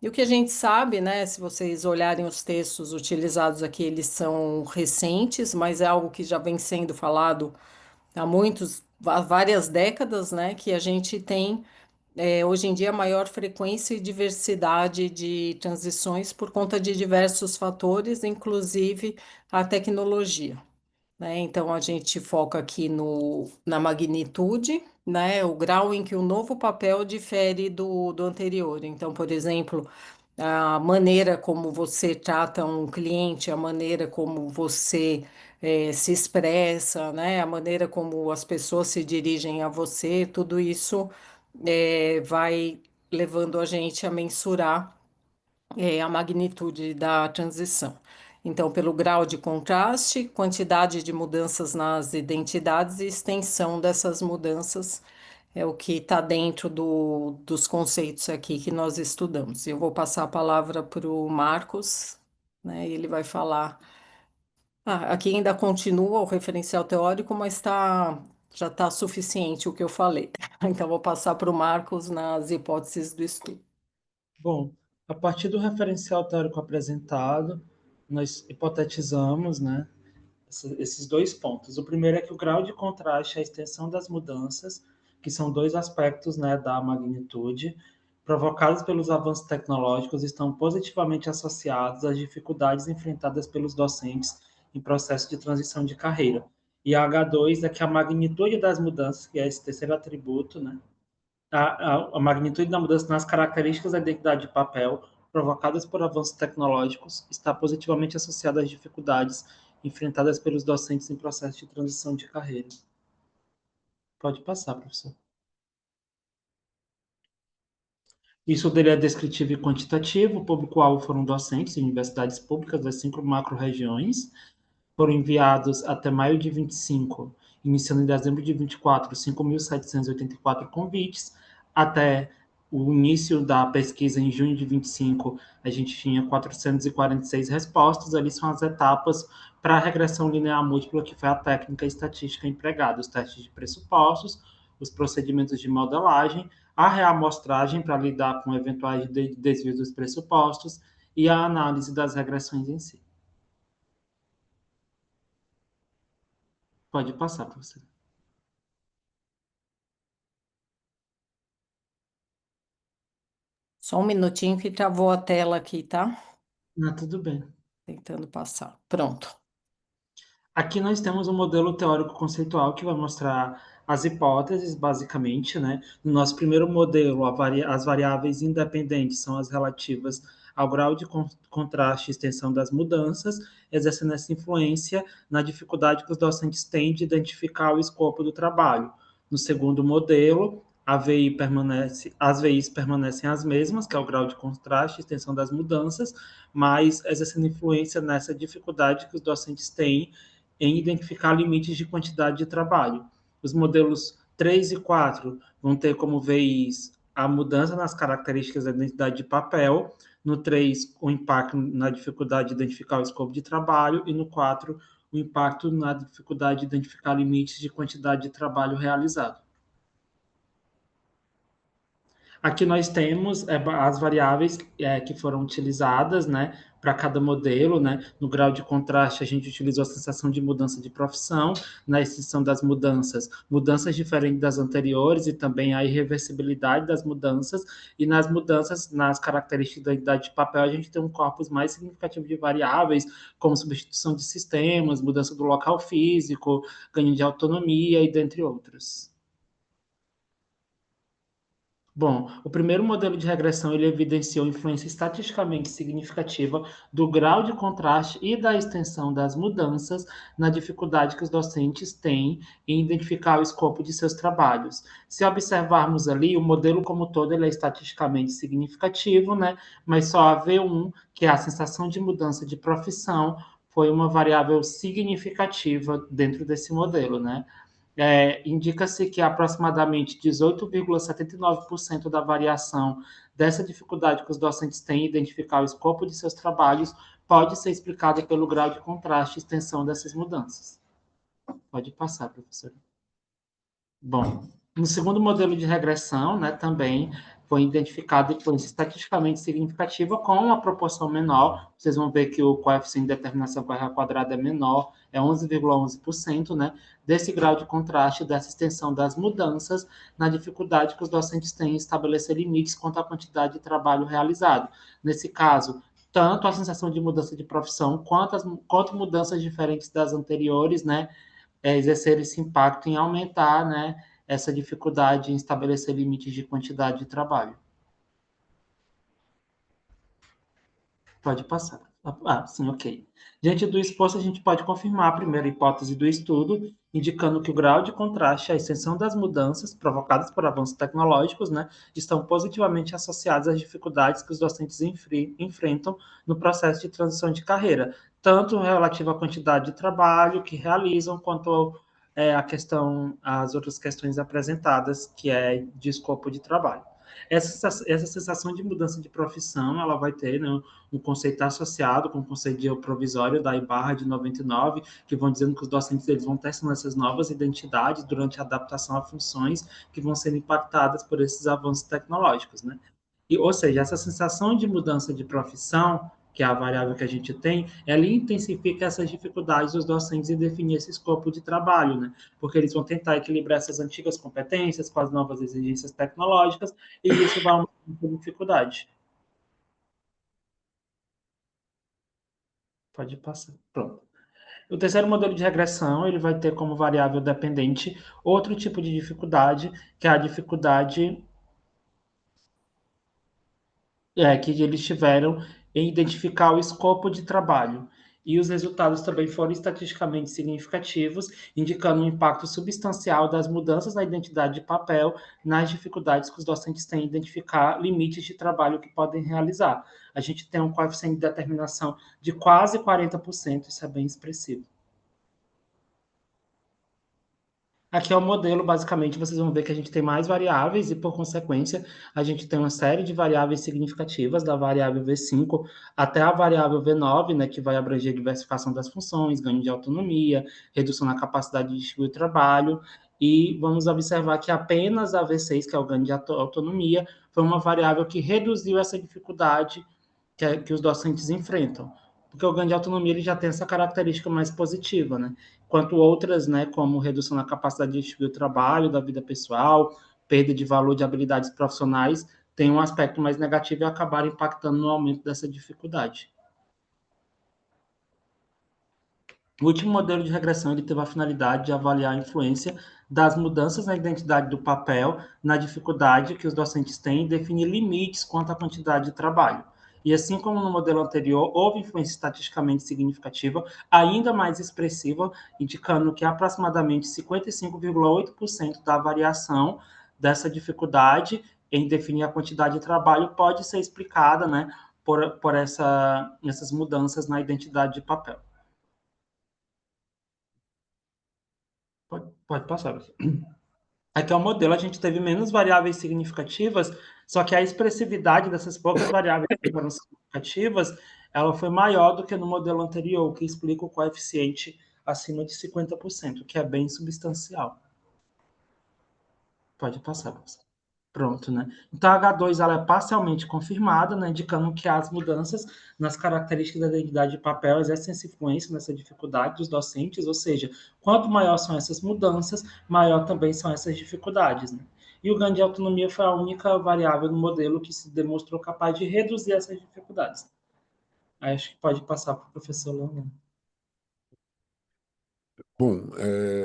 E o que a gente sabe, né, se vocês olharem os textos utilizados aqui, eles são recentes, mas é algo que já vem sendo falado há várias décadas, né, que a gente tem hoje em dia maior frequência e diversidade de transições por conta de diversos fatores, inclusive a tecnologia, né? Então, a gente foca aqui na magnitude, né? O grau em que o novo papel difere do anterior. Então, por exemplo, a maneira como você trata um cliente, a maneira como você se expressa, né? A maneira como as pessoas se dirigem a você, tudo isso vai levando a gente a mensurar a magnitude da transição. Então, pelo grau de contraste, quantidade de mudanças nas identidades e extensão dessas mudanças é o que está dentro dos conceitos aqui que nós estudamos. Eu vou passar a palavra para o Marcos, né? Ele vai falar. Aqui ainda continua o referencial teórico, mas já está suficiente o que eu falei. Então, vou passar para o Marcos nas hipóteses do estudo. Bom, a partir do referencial teórico apresentado, nós hipotetizamos, né, esses dois pontos. O primeiro é que o grau de contraste é a extensão das mudanças, que são dois aspectos, né, da magnitude, provocados pelos avanços tecnológicos, estão positivamente associados às dificuldades enfrentadas pelos docentes em processo de transição de carreira. E a H2 é que a magnitude das mudanças, que é esse terceiro atributo, né, a magnitude da mudança nas características da identidade de papel provocadas por avanços tecnológicos está positivamente associada às dificuldades enfrentadas pelos docentes em processo de transição de carreira. Pode passar, professor. Isso dele é descritivo e quantitativo. O público-alvo foram docentes em universidades públicas das 5 macro-regiões. Foram enviados até maio de 25, iniciando em dezembro de 24, 5.784 convites. Até o início da pesquisa, em junho de 25, a gente tinha 446 respostas. Ali são as etapas para a regressão linear múltipla, que foi a técnica estatística empregada, os testes de pressupostos, os procedimentos de modelagem, a reamostragem para lidar com eventuais desvios dos pressupostos e a análise das regressões em si. Pode passar, professor. Só um minutinho que travou a tela aqui, tá? Tudo bem. Tentando passar. Pronto. Aqui nós temos um modelo teórico conceitual que vai mostrar as hipóteses, basicamente, né? No nosso primeiro modelo, as variáveis independentes são as relativas ao grau de contraste e extensão das mudanças, exercendo essa influência na dificuldade que os docentes têm de identificar o escopo do trabalho. No segundo modelo, as VIs permanecem as mesmas, que é o grau de contraste e extensão das mudanças, mas exercendo influência nessa dificuldade que os docentes têm em identificar limites de quantidade de trabalho. Os modelos 3 e 4 vão ter como VIs a mudança nas características da identidade de papel, no 3, o impacto na dificuldade de identificar o escopo de trabalho, e no 4, o impacto na dificuldade de identificar limites de quantidade de trabalho realizado. Aqui nós temos as variáveis que foram utilizadas, né, para cada modelo, né? No grau de contraste, a gente utilizou a sensação de mudança de profissão, na extensão das mudanças diferentes das anteriores e também a irreversibilidade das mudanças, e nas mudanças, nas características da identidade de papel, a gente tem um corpus mais significativo de variáveis, como substituição de sistemas, mudança do local físico, ganho de autonomia e dentre outros. Bom, o primeiro modelo de regressão ele evidenciou influência estatisticamente significativa do grau de contraste e da extensão das mudanças na dificuldade que os docentes têm em identificar o escopo de seus trabalhos. Se observarmos ali, o modelo como todo ele é estatisticamente significativo, né? Mas só a V1, que é a sensação de mudança de profissão, foi uma variável significativa dentro desse modelo, né? Indica-se que aproximadamente 18,79% da variação dessa dificuldade que os docentes têm em identificar o escopo de seus trabalhos pode ser explicada pelo grau de contraste e extensão dessas mudanças. Pode passar, professora. Bom, no segundo modelo de regressão, né, também foi identificada influência estatisticamente significativa com uma proporção menor. Vocês vão ver que o coeficiente de determinação com R quadrada é menor, é 11,11%, né, desse grau de contraste, dessa extensão das mudanças na dificuldade que os docentes têm em estabelecer limites quanto à quantidade de trabalho realizado. Nesse caso, tanto a sensação de mudança de profissão quanto mudanças diferentes das anteriores, né, exercer esse impacto em aumentar, né, essa dificuldade em estabelecer limites de quantidade de trabalho. Pode passar. Sim, ok. Diante do exposto, a gente pode confirmar a primeira hipótese do estudo, indicando que o grau de contraste e a extensão das mudanças provocadas por avanços tecnológicos, né, estão positivamente associados às dificuldades que os docentes enfrentam no processo de transição de carreira, tanto relativa à quantidade de trabalho que realizam, quanto as outras questões apresentadas, que é de escopo de trabalho. Essa sensação de mudança de profissão, ela vai ter, né, um conceito associado com o conceito de eu provisório da IBARRA de 99, que vão dizendo que os docentes eles vão testando essas novas identidades durante a adaptação a funções que vão sendo impactadas por esses avanços tecnológicos, né? Ou seja, essa sensação de mudança de profissão, que é a variável que a gente tem, ela intensifica essas dificuldades dos docentes em definir esse escopo de trabalho, né? Porque eles vão tentar equilibrar essas antigas competências com as novas exigências tecnológicas, e isso vai aumentar a dificuldade. Pode passar. Pronto. O terceiro modelo de regressão, ele vai ter como variável dependente outro tipo de dificuldade, que é a dificuldade que eles tiveram em identificar o escopo de trabalho. E os resultados também foram estatisticamente significativos, indicando um impacto substancial das mudanças na identidade de papel nas dificuldades que os docentes têm em identificar limites de trabalho que podem realizar. A gente tem um coeficiente de determinação de quase 40%, isso é bem expressivo. Aqui é o modelo, basicamente, vocês vão ver que a gente tem mais variáveis e, por consequência, a gente tem uma série de variáveis significativas, da variável V5 até a variável V9, né, que vai abranger diversificação das funções, ganho de autonomia, redução na capacidade de distribuir o trabalho, e vamos observar que apenas a V6, que é o ganho de autonomia, foi uma variável que reduziu essa dificuldade que os docentes enfrentam, porque o ganho de autonomia ele já tem essa característica mais positiva, né? Enquanto outras, né, como redução na capacidade de distribuir o trabalho, da vida pessoal, perda de valor de habilidades profissionais, tem um aspecto mais negativo e acabaram impactando no aumento dessa dificuldade. O último modelo de regressão ele teve a finalidade de avaliar a influência das mudanças na identidade do papel, na dificuldade que os docentes têm em definir limites quanto à quantidade de trabalho. E assim como no modelo anterior, houve influência estatisticamente significativa, ainda mais expressiva, indicando que aproximadamente 55,8% da variação dessa dificuldade em definir a quantidade de trabalho pode ser explicada, né, por essas mudanças na identidade de papel. Pode passar. Aqui é o modelo, a gente teve menos variáveis significativas, só que a expressividade dessas poucas variáveis que foram significativas, ela foi maior do que no modelo anterior, o que explica o coeficiente acima de 50%, que é bem substancial. Pode passar, professor. Pronto, né? Então, a H2 ela é parcialmente confirmada, né, indicando que as mudanças nas características da identidade de papel exercem essa influência nessa dificuldade dos docentes, ou seja, quanto maior são essas mudanças, maior também são essas dificuldades, né? E o ganho de autonomia foi a única variável no modelo que se demonstrou capaz de reduzir essas dificuldades. Aí acho que pode passar para o professor Leonardo. Bom,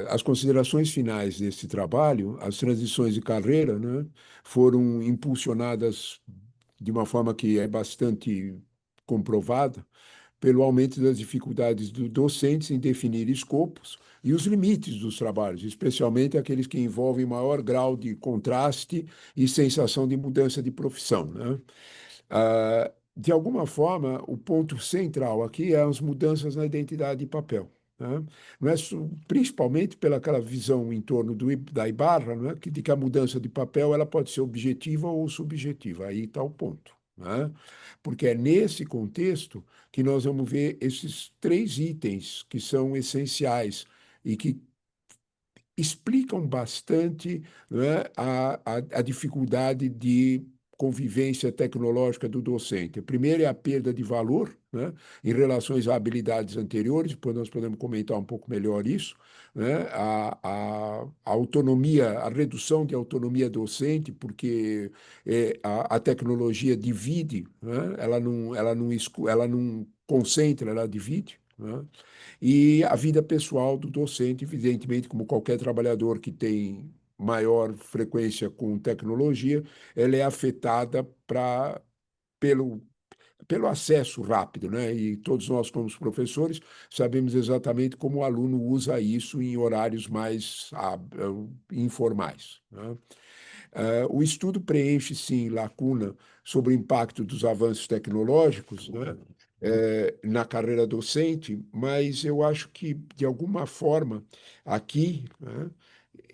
as considerações finais desse trabalho, as transições de carreira, né, foram impulsionadas de uma forma que é bastante comprovada pelo aumento das dificuldades dos docentes em definir escopos e os limites dos trabalhos, especialmente aqueles que envolvem maior grau de contraste e sensação de mudança de profissão, né? De alguma forma, o ponto central aqui é as mudanças na identidade de papel, né? Não é principalmente pelaquela visão em torno da Ibarra, né? De que a mudança de papel ela pode ser objetiva ou subjetiva. Aí está o ponto, né? Porque é nesse contexto que nós vamos ver esses três itens que são essenciais e que explicam bastante, né, a dificuldade de convivência tecnológica do docente. A primeira é a perda de valor, né, em relações a habilidades anteriores, depois nós podemos comentar um pouco melhor isso, né, a autonomia, a redução de autonomia docente, porque a tecnologia divide, né, ela não concentra, ela divide, né? E a vida pessoal do docente, evidentemente, como qualquer trabalhador que tem maior frequência com tecnologia, ela é afetada pelo, pelo acesso rápido, né? E todos nós, como professores, sabemos exatamente como o aluno usa isso em horários mais informais, né? O estudo preenche, sim, lacuna sobre o impacto dos avanços tecnológicos, né, na carreira docente, mas eu acho que, de alguma forma, aqui, né,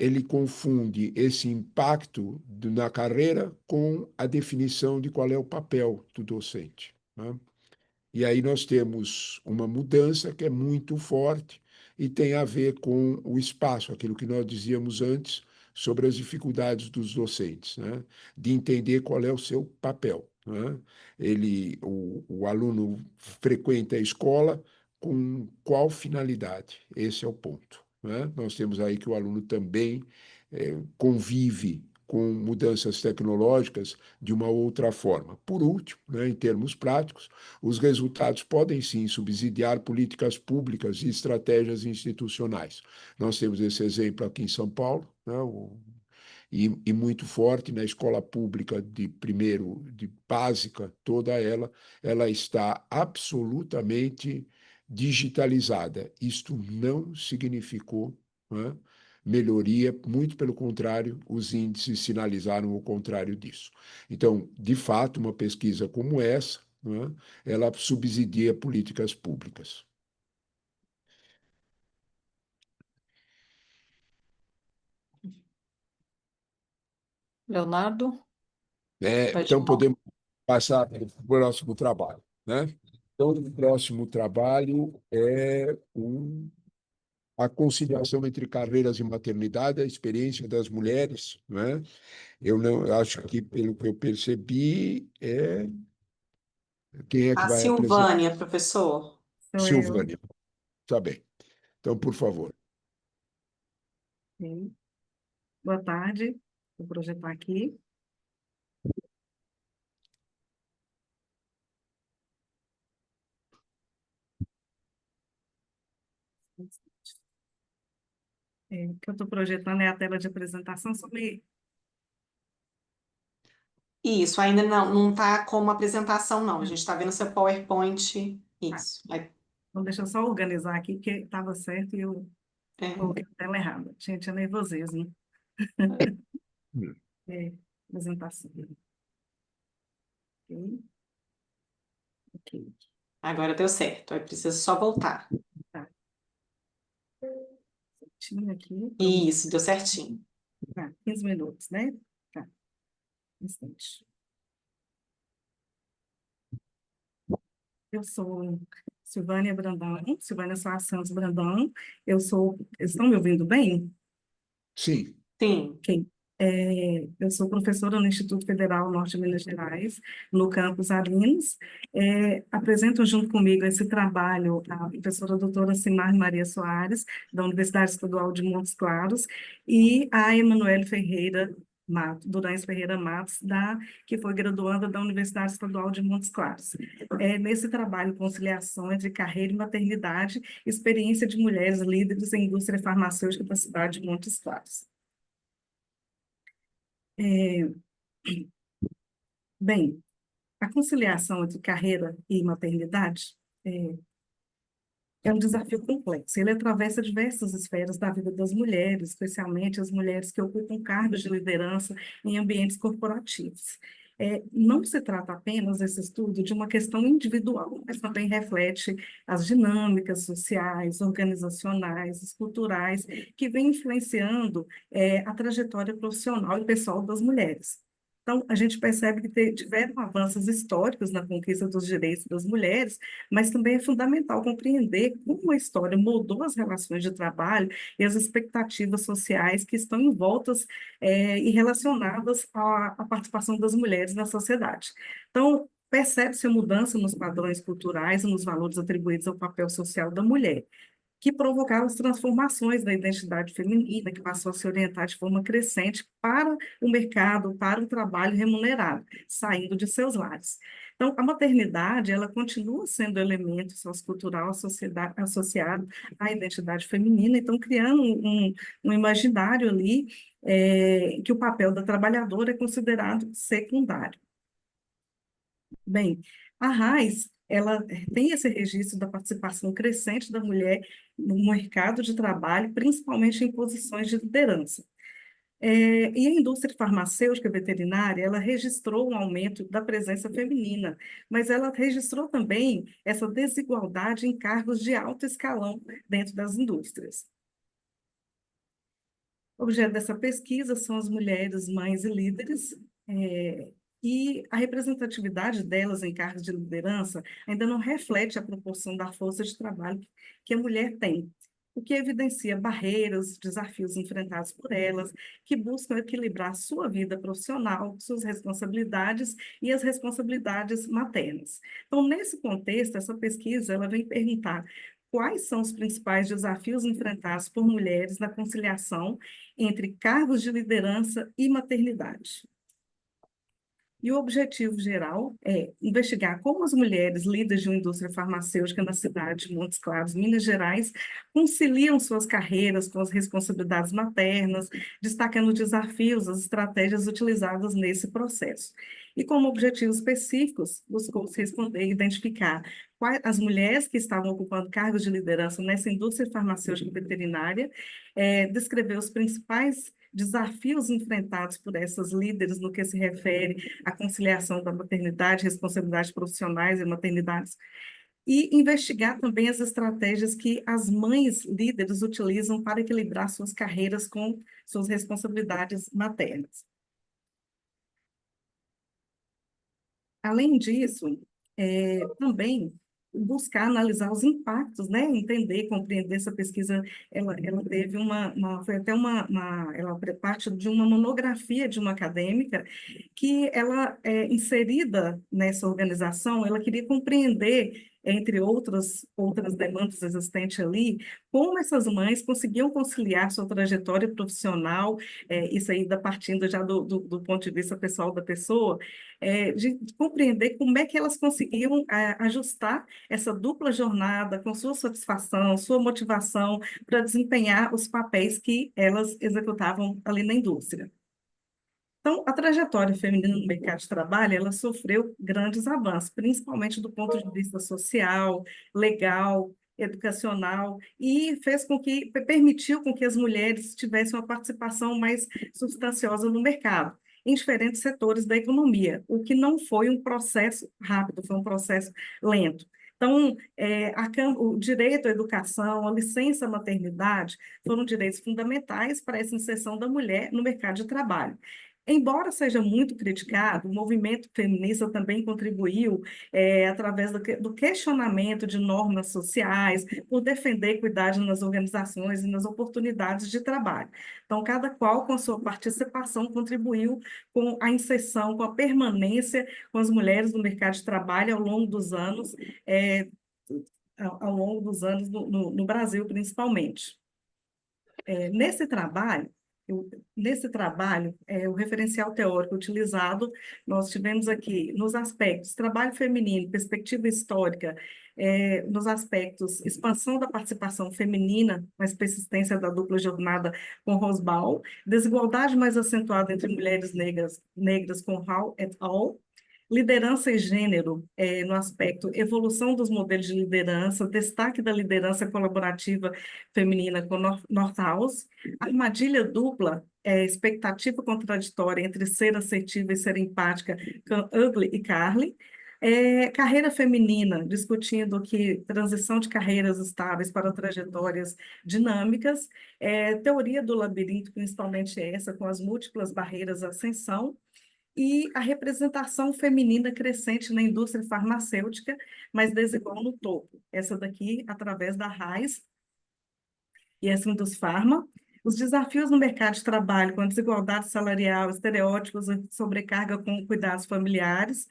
ele confunde esse impacto na carreira com a definição de qual é o papel do docente, né? E aí nós temos uma mudança que é muito forte e tem a ver com o espaço, aquilo que nós dizíamos antes sobre as dificuldades dos docentes, né? De entender qual é o seu papel, né? O aluno frequenta a escola com qual finalidade? Esse é o ponto, né? Nós temos aí que o aluno também convive com mudanças tecnológicas de uma outra forma. Por último, né, em termos práticos, os resultados podem sim subsidiar políticas públicas e estratégias institucionais. Nós temos esse exemplo aqui em São Paulo, né, e muito forte na escola pública de básica, toda ela está absolutamente digitalizada. Isto não significou, né, melhoria, muito pelo contrário, os índices sinalizaram o contrário disso. Então, de fato, uma pesquisa como essa, né, ela subsidia políticas públicas. Leonardo, pode Então, falar. podemos passar para o próximo trabalho, né? Então, o próximo trabalho é a conciliação entre carreiras e maternidade, a experiência das mulheres, né? Eu acho que, pelo que eu percebi, quem é que A vai apresentar? Silvânia, professor. Sou eu. Silvânia. Tá bem. Então, por favor. Sim. Boa tarde. Vou projetar aqui. O que eu estou projetando é a tela de apresentação sobre. Isso, ainda não está como apresentação, não. A gente está vendo seu PowerPoint. Isso. Então, deixa eu só organizar aqui, porque estava certo e eu coloquei a tela errada. Tinha nervosismo. É, apresentação. Ok. Ok. Agora deu certo. Aí precisa só voltar. Tá. Certinho aqui. Isso, deu certinho. Tá, 15 minutos, né? Tá. Instante. Eu sou Silvânia Brandão, Silvânia Soares Santos Brandão. Estão me ouvindo bem? Sim. Sim. Ok. Eu sou professora no Instituto Federal Norte de Minas Gerais, no campus Arinos. Apresento junto comigo esse trabalho a professora doutora Simar Maria Soares, da Universidade Estadual de Montes Claros, e a Emanuele Ferreira Durães Ferreira Matos, que foi graduanda da Universidade Estadual de Montes Claros. Nesse trabalho, conciliação entre carreira e maternidade, experiência de mulheres líderes em indústria farmacêutica da cidade de Montes Claros. Bem, a conciliação entre carreira e maternidade é um desafio complexo. Ele atravessa diversas esferas da vida das mulheres, especialmente as mulheres que ocupam cargos de liderança em ambientes corporativos. Não se trata apenas, esse estudo, de uma questão individual, mas também reflete as dinâmicas sociais, organizacionais, culturais, que vêm influenciando a trajetória profissional e pessoal das mulheres. Então, a gente percebe que tiveram avanços históricos na conquista dos direitos das mulheres, mas também é fundamental compreender como a história moldou as relações de trabalho e as expectativas sociais que estão envoltas e relacionadas à participação das mulheres na sociedade. Então, percebe-se a mudança nos padrões culturais e nos valores atribuídos ao papel social da mulher, que provocaram as transformações da identidade feminina, que passou a se orientar de forma crescente para o mercado, para o trabalho remunerado, saindo de seus lares. Então, a maternidade, ela continua sendo elemento sociocultural associado à identidade feminina, então criando um imaginário ali que o papel da trabalhadora é considerado secundário. Bem, a RAIS, ela tem esse registro da participação crescente da mulher no mercado de trabalho, principalmente em posições de liderança. E a indústria farmacêutica veterinária, ela registrou um aumento da presença feminina, mas ela registrou também essa desigualdade em cargos de alto escalão dentro das indústrias. O objeto dessa pesquisa são as mulheres mães e líderes, e a representatividade delas em cargos de liderança ainda não reflete a proporção da força de trabalho que a mulher tem, o que evidencia barreiras, desafios enfrentados por elas, que buscam equilibrar sua vida profissional, suas responsabilidades e as responsabilidades maternas. Então, nesse contexto, essa pesquisa ela vem perguntar quais são os principais desafios enfrentados por mulheres na conciliação entre cargos de liderança e maternidade. E o objetivo geral é investigar como as mulheres líderes de uma indústria farmacêutica na cidade de Montes Claros, Minas Gerais, conciliam suas carreiras com as responsabilidades maternas, destacando desafios, as estratégias utilizadas nesse processo. E como objetivos específicos, buscou-se responder e identificar quais as mulheres que estavam ocupando cargos de liderança nessa indústria farmacêutica veterinária, descrever os principais desafios enfrentados por essas líderes no que se refere à conciliação da maternidade, responsabilidades profissionais e maternidades, e investigar também as estratégias que as mães líderes utilizam para equilibrar suas carreiras com suas responsabilidades maternas. Além disso, também buscar analisar os impactos, né? Entender, compreender essa pesquisa, ela teve foi até ela parte de uma monografia de uma acadêmica que ela, inserida nessa organização, ela queria compreender entre outras demandas existentes ali, como essas mães conseguiam conciliar sua trajetória profissional, isso aí partindo já do ponto de vista pessoal da pessoa, de compreender como é que elas conseguiam ajustar essa dupla jornada com sua satisfação, sua motivação para desempenhar os papéis que elas executavam ali na indústria. Então, a trajetória feminina no mercado de trabalho, ela sofreu grandes avanços, principalmente do ponto de vista social, legal, educacional, e permitiu com que as mulheres tivessem uma participação mais substanciosa no mercado, em diferentes setores da economia, o que não foi um processo rápido, foi um processo lento. Então, o direito à educação, a licença maternidade, foram direitos fundamentais para essa inserção da mulher no mercado de trabalho. Embora seja muito criticado, o movimento feminista também contribuiu através do questionamento de normas sociais, por defender a equidade nas organizações e nas oportunidades de trabalho. Então, cada qual, com a sua participação, contribuiu com a inserção, com a permanência com as mulheres no mercado de trabalho ao longo dos anos, no Brasil, principalmente. Nesse trabalho, o referencial teórico utilizado, nós tivemos aqui nos aspectos trabalho feminino, perspectiva histórica, nos aspectos expansão da participação feminina, mais persistência da dupla jornada com Rosbaum, desigualdade mais acentuada entre mulheres negras com Hall et al., liderança e gênero, no aspecto evolução dos modelos de liderança, destaque da liderança colaborativa feminina com Northaus, armadilha dupla, expectativa contraditória entre ser assertiva e ser empática com Ugly e Carly, carreira feminina, discutindo que transição de carreiras estáveis para trajetórias dinâmicas, teoria do labirinto, principalmente essa, com as múltiplas barreiras à ascensão, e a representação feminina crescente na indústria farmacêutica, mas desigual no topo. Essa daqui, através da RAIS e essa Indusfarma. Os desafios no mercado de trabalho, com a desigualdade salarial, estereótipos, sobrecarga com cuidados familiares,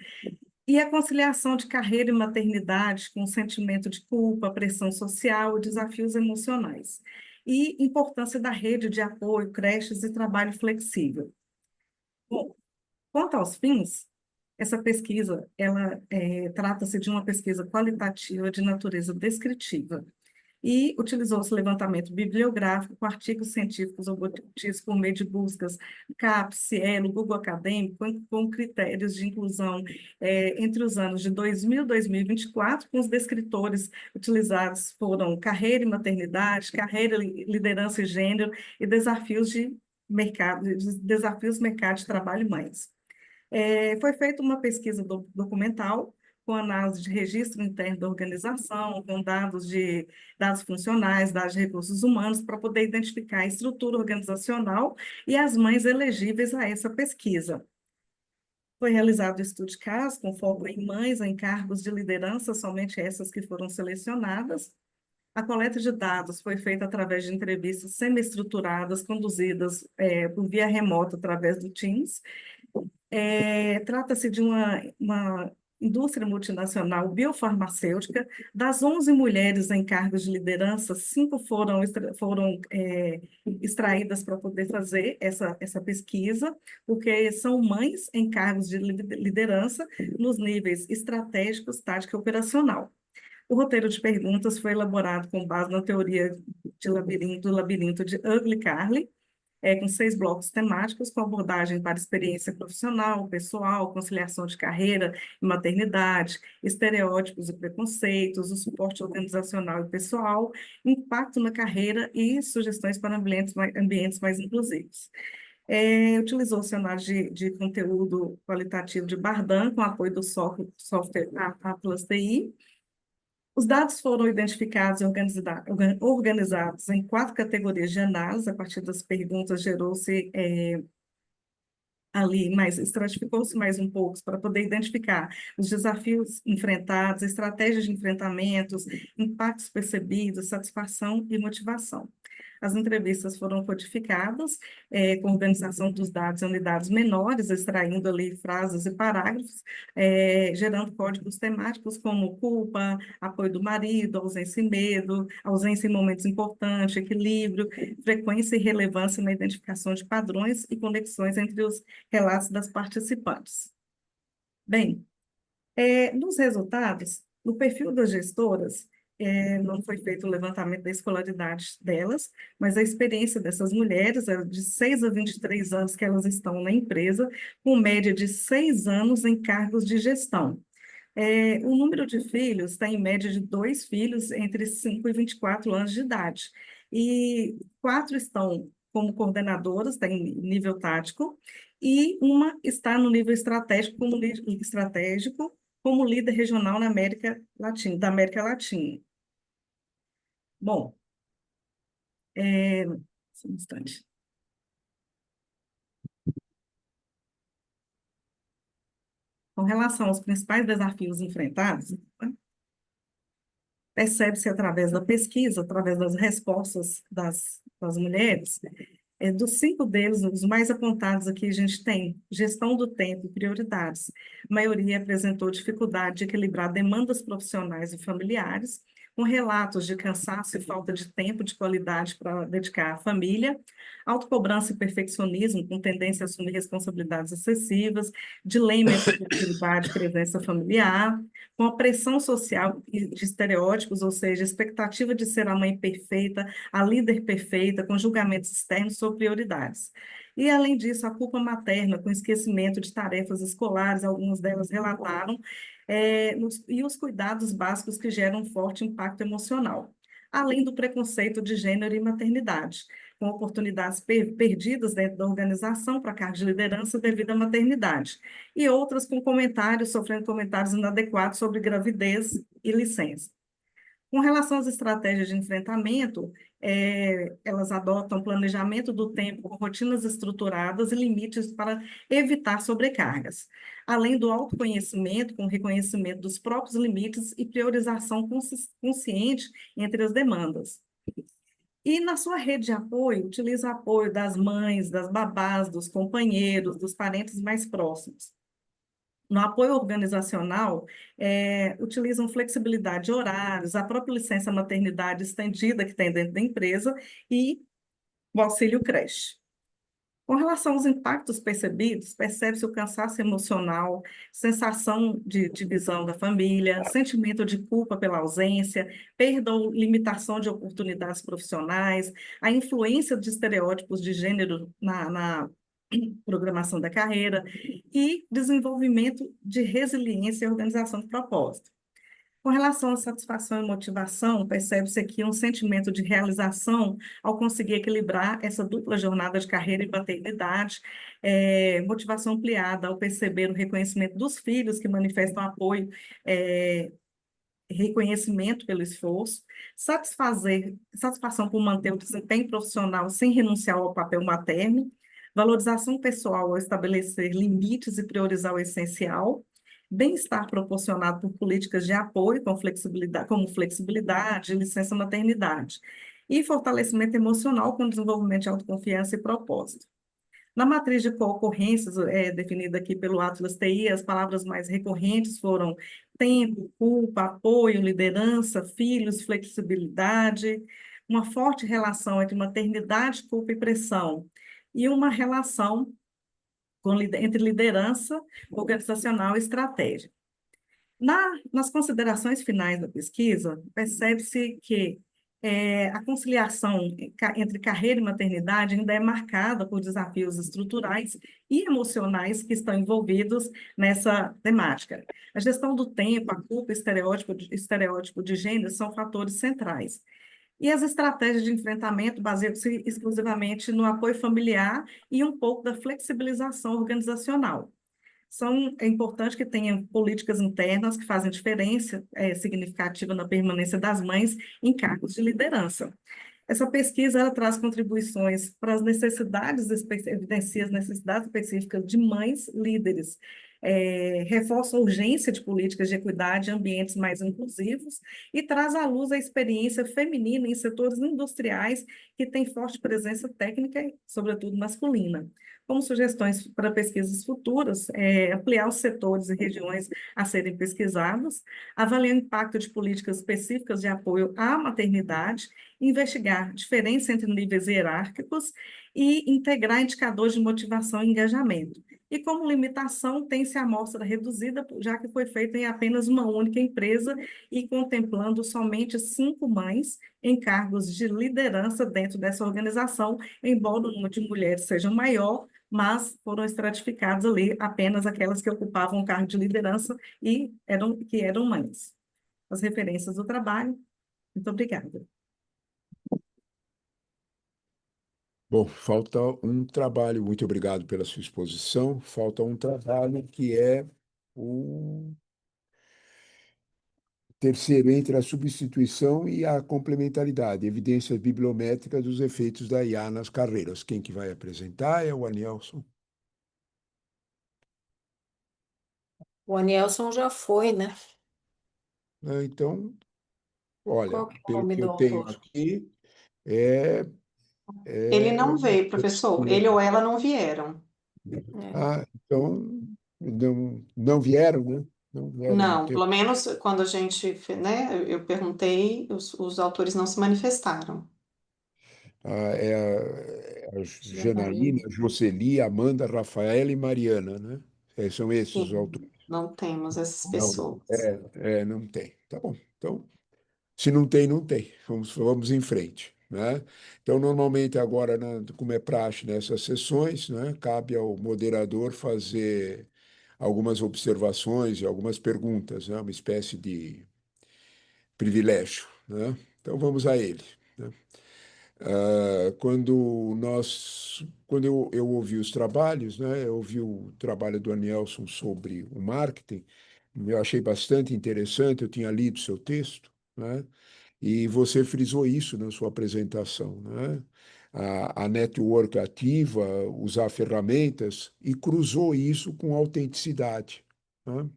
e a conciliação de carreira e maternidade com o sentimento de culpa, pressão social e desafios emocionais. E importância da rede de apoio, creches e trabalho flexível. Bom, quanto aos fins, essa pesquisa, ela trata-se de uma pesquisa qualitativa de natureza descritiva e utilizou-se levantamento bibliográfico com artigos científicos obtidos por meio de buscas CAPES, Cielo, Google Acadêmico, com critérios de inclusão entre os anos de 2000 e 2024, com os descritores utilizados foram carreira e maternidade, carreira, liderança e gênero e desafios mercado de trabalho e mães. Foi feita uma pesquisa documental com análise de registro interno da organização, com dados funcionais, dados de recursos humanos, para poder identificar a estrutura organizacional e as mães elegíveis a essa pesquisa. Foi realizado estudo de caso, com foco em mães em cargos de liderança, somente essas que foram selecionadas. A coleta de dados foi feita através de entrevistas semi-estruturadas, conduzidas por via remota através do Teams. Trata-se de uma indústria multinacional biofarmacêutica. Das 11 mulheres em cargos de liderança, 5 foram extraídas para poder fazer essa pesquisa, porque são mães em cargos de liderança nos níveis estratégicos, tático e operacional. O roteiro de perguntas foi elaborado com base na teoria do labirinto de Ugly Carly, com 6 blocos temáticos, com abordagem para experiência profissional, pessoal, conciliação de carreira e maternidade, estereótipos e preconceitos, o suporte organizacional e pessoal, impacto na carreira e sugestões para ambientes mais inclusivos. Utilizou-se análise de conteúdo qualitativo de Bardan, com apoio do software Atlas TI. Os dados foram identificados e organizados em 4 categorias de análise. A partir das perguntas, gerou-se ali, mas estratificou-se mais um pouco para poder identificar os desafios enfrentados, estratégias de enfrentamentos, impactos percebidos, satisfação e motivação. As entrevistas foram codificadas, com organização dos dados em unidades menores, extraindo ali frases e parágrafos, gerando códigos temáticos como culpa, apoio do marido, ausência e medo, ausência em momentos importantes, equilíbrio, frequência e relevância na identificação de padrões e conexões entre os relatos das participantes. Bem, nos resultados, no perfil das gestoras, não foi feito o levantamento da escolaridade delas, mas a experiência dessas mulheres é de 6 a 23 anos que elas estão na empresa, com média de 6 anos em cargos de gestão. O número de filhos está em média de 2 filhos entre 5 e 24 anos de idade. E 4 estão como coordenadoras, está em nível tático, e uma está no nível estratégico como líder regional na América Latina, da América Latina. Bom, só um instante. Com relação aos principais desafios enfrentados, né, percebe-se através da pesquisa, através das respostas das mulheres, dos 5 deles, os mais apontados aqui, a gente tem gestão do tempo e prioridades. A maioria apresentou dificuldade de equilibrar demandas profissionais e familiares, com relatos de cansaço e falta de tempo de qualidade para dedicar à família, autocobrança e perfeccionismo, com tendência a assumir responsabilidades excessivas, dilema entre produtividade e presença familiar, com a pressão social de estereótipos, ou seja, expectativa de ser a mãe perfeita, a líder perfeita, com julgamentos externos sobre prioridades. E, além disso, a culpa materna, com esquecimento de tarefas escolares, algumas delas relataram, e os cuidados básicos que geram um forte impacto emocional, além do preconceito de gênero e maternidade, com oportunidades perdidas dentro da organização para cargos de liderança devido à maternidade, e outras com sofrendo comentários inadequados sobre gravidez e licença. Com relação às estratégias de enfrentamento, elas adotam planejamento do tempo com rotinas estruturadas e limites para evitar sobrecargas, além do autoconhecimento, com reconhecimento dos próprios limites e priorização consciente entre as demandas. E na sua rede de apoio, utiliza apoio das mães, das babás, dos companheiros, dos parentes mais próximos. No apoio organizacional, utilizam flexibilidade de horários, a própria licença maternidade estendida que tem dentro da empresa e o auxílio creche. Com relação aos impactos percebidos, percebe-se o cansaço emocional, sensação de divisão da família, sentimento de culpa pela ausência, perda ou limitação de oportunidades profissionais, a influência de estereótipos de gênero na programação da carreira e desenvolvimento de resiliência e organização de propósito. Com relação à satisfação e motivação, percebe-se aqui um sentimento de realização ao conseguir equilibrar essa dupla jornada de carreira e paternidade, motivação ampliada ao perceber o reconhecimento dos filhos que manifestam apoio, reconhecimento pelo esforço, satisfação por manter o desempenho profissional sem renunciar ao papel materno, valorização pessoal ao estabelecer limites e priorizar o essencial, bem-estar proporcionado por políticas de apoio como flexibilidade, licença maternidade, e fortalecimento emocional com desenvolvimento de autoconfiança e propósito. Na matriz de co-ocorrências, definida aqui pelo Atlas TI, as palavras mais recorrentes foram tempo, culpa, apoio, liderança, filhos, flexibilidade, uma forte relação entre maternidade, culpa e pressão, e uma relação entre liderança organizacional e estratégia. Nas considerações finais da pesquisa, percebe-se que a conciliação entre carreira e maternidade ainda é marcada por desafios estruturais e emocionais que estão envolvidos nessa temática. A gestão do tempo, a culpa e estereótipo de gênero são fatores centrais. E as estratégias de enfrentamento baseiam-se exclusivamente no apoio familiar e um pouco da flexibilização organizacional. É importante que tenha políticas internas que fazem diferença significativa na permanência das mães em cargos de liderança. Essa pesquisa ela traz contribuições para as necessidades, evidencia as necessidades específicas de mães líderes, reforça a urgência de políticas de equidade em ambientes mais inclusivos e traz à luz a experiência feminina em setores industriais que têm forte presença técnica, sobretudo masculina. Como sugestões para pesquisas futuras, ampliar os setores e regiões a serem pesquisados, avaliar o impacto de políticas específicas de apoio à maternidade, investigar diferença entre níveis hierárquicos e integrar indicadores de motivação e engajamento. E como limitação, tem-se a amostra reduzida, já que foi feita em apenas uma única empresa e contemplando somente 5 mães em cargos de liderança dentro dessa organização, embora o número de mulheres seja maior, mas foram estratificadas ali apenas aquelas que ocupavam o cargo de liderança e que eram mães. As referências do trabalho. Muito obrigada. Bom, falta um trabalho, muito obrigado pela sua exposição. Falta um trabalho que é o terceiro entre a substituição e a complementaridade, evidências bibliométricas dos efeitos da IA nas carreiras. Quem que vai apresentar é o Anielson. O Anielson já foi, né? Então, olha, Qual que é o pelo nome que do eu tenho autor? aqui, é, Ele é... não veio, professor. Ele ou ela não vieram. É. Ah, então, não vieram, né? Não vieram no Não, tempo. pelo menos quando a gente, né, eu perguntei, os autores não se manifestaram. É a Janaína. Janaína, Jocely, Amanda, Rafaela e Mariana, né? São esses os Sim, autores. não temos essas Não, pessoas. não tem. Tá bom. Então, se não tem, não tem. Vamos em frente, né? Então, normalmente agora, como é praxe nessas sessões, né, cabe ao moderador fazer algumas observações e algumas perguntas, né? Uma espécie de privilégio, né? Então, vamos a ele, né? Quando eu ouvi os trabalhos, né, eu ouvi o trabalho do Anielson sobre o marketing, eu achei bastante interessante, eu tinha lido seu texto, né, e você frisou isso na sua apresentação, né, a network ativa, usar ferramentas, e cruzou isso com autenticidade, né?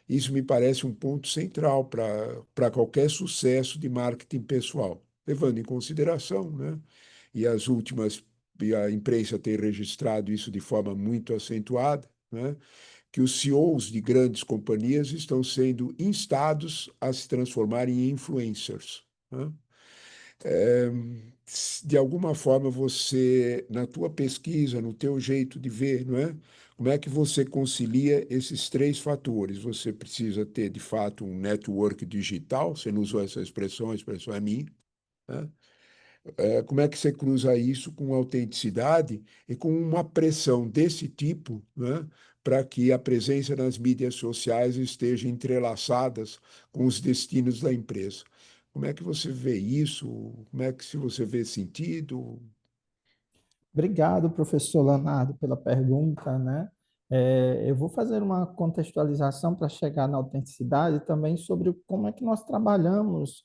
Isso me parece um ponto central para qualquer sucesso de marketing pessoal, levando em consideração, né? E a imprensa tem registrado isso de forma muito acentuada, né? Que os CEOs de grandes companhias estão sendo instados a se transformarem em influencers, né? De alguma forma você, na tua pesquisa, no teu jeito de ver, não é? Como é que você concilia esses três fatores? Você precisa ter, de fato, um network digital, você não usou essa expressão, a expressão é minha, né? Como é que você cruza isso com autenticidade e com uma pressão desse tipo, né? Para que a presença nas mídias sociais esteja entrelaçadas com os destinos da empresa? Como é que você vê isso? Como é que se você vê sentido? Obrigado, professor Leonardo, pela pergunta, né? Eu vou fazer uma contextualização para chegar na autenticidade também sobre como é que nós trabalhamos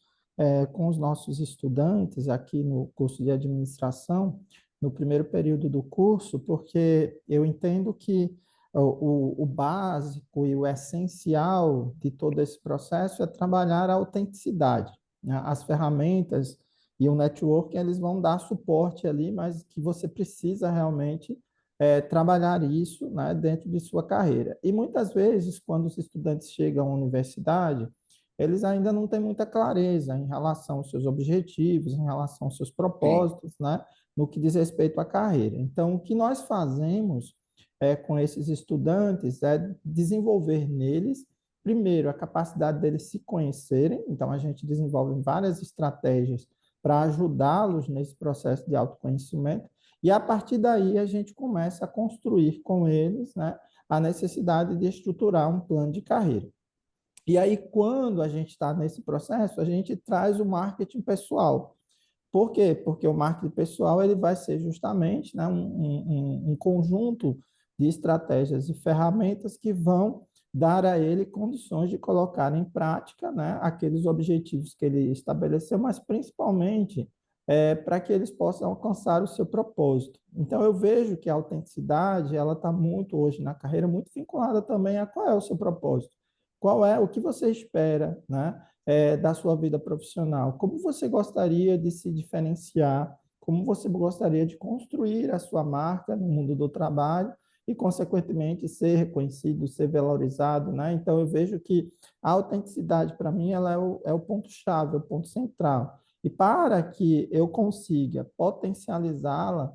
com os nossos estudantes aqui no curso de administração, no primeiro período do curso, porque eu entendo que o básico e o essencial de todo esse processo é trabalhar a autenticidade, né? As ferramentas e o networking, eles vão dar suporte ali, mas que você precisa realmente trabalhar isso, né, dentro de sua carreira. E muitas vezes, quando os estudantes chegam à universidade, eles ainda não têm muita clareza em relação aos seus objetivos, em relação aos seus Sim. propósitos, né, no que diz respeito à carreira. Então, o que nós fazemos com esses estudantes é desenvolver neles, primeiro, a capacidade deles se conhecerem. Então, a gente desenvolve várias estratégias para ajudá-los nesse processo de autoconhecimento, e a partir daí a gente começa a construir com eles, né, a necessidade de estruturar um plano de carreira. E aí, quando a gente está nesse processo, a gente traz o marketing pessoal. Por quê? Porque o marketing pessoal ele vai ser justamente, né, um conjunto de estratégias e ferramentas que vão dar a ele condições de colocar em prática, né, aqueles objetivos que ele estabeleceu, mas principalmente para que eles possam alcançar o seu propósito. Então, eu vejo que a autenticidade, ela está muito hoje na carreira, muito vinculada também a qual é o seu propósito, qual é o que você espera, né, da sua vida profissional, como você gostaria de se diferenciar, como você gostaria de construir a sua marca no mundo do trabalho e, consequentemente, ser reconhecido, ser valorizado, né? Então, eu vejo que a autenticidade, para mim, ela é o ponto-chave, é o ponto central. E para que eu consiga potencializá-la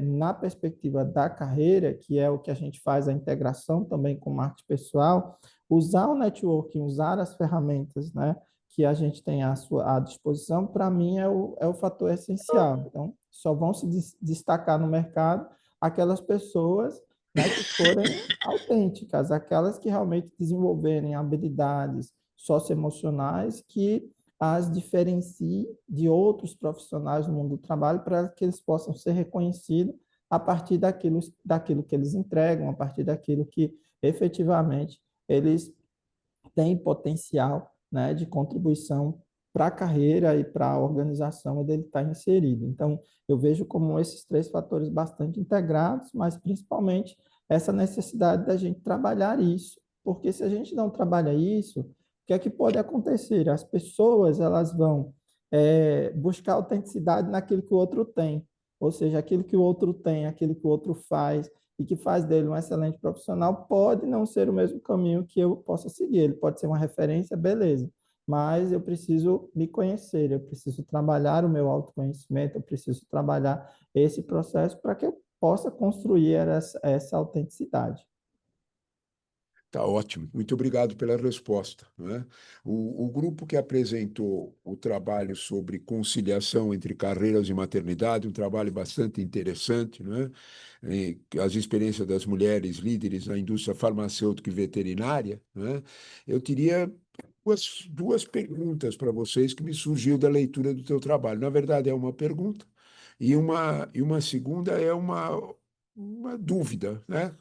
na perspectiva da carreira, que é o que a gente faz a integração também com marketing pessoal, usar o networking, usar as ferramentas, né, que a gente tem à disposição, para mim é o fator essencial. Então, só vão se destacar no mercado aquelas pessoas, né, que forem autênticas, aquelas que realmente desenvolverem habilidades socioemocionais que as diferencie de outros profissionais no mundo do trabalho para que eles possam ser reconhecidos a partir daquilo que eles entregam, a partir daquilo que efetivamente eles têm potencial, né, de contribuição para a carreira e para a organização onde ele está inserido. Então, eu vejo como esses três fatores bastante integrados, mas principalmente essa necessidade da gente trabalhar isso, porque se a gente não trabalha isso, o que é que pode acontecer? As pessoas elas vão buscar autenticidade naquilo que o outro tem, ou seja, aquilo que o outro tem, aquilo que o outro faz, e que faz dele um excelente profissional, pode não ser o mesmo caminho que eu possa seguir. Ele pode ser uma referência, beleza, mas eu preciso me conhecer, eu preciso trabalhar o meu autoconhecimento, eu preciso trabalhar esse processo para que eu possa construir essa autenticidade. Tá ótimo, muito obrigado pela resposta, né? O grupo que apresentou o trabalho sobre conciliação entre carreiras e maternidade, um trabalho bastante interessante, né? As experiências das mulheres líderes na indústria farmacêutica e veterinária, né? Eu teria duas perguntas para vocês que me surgiu da leitura do teu trabalho. Na verdade, é uma pergunta e uma segunda é uma dúvida, né?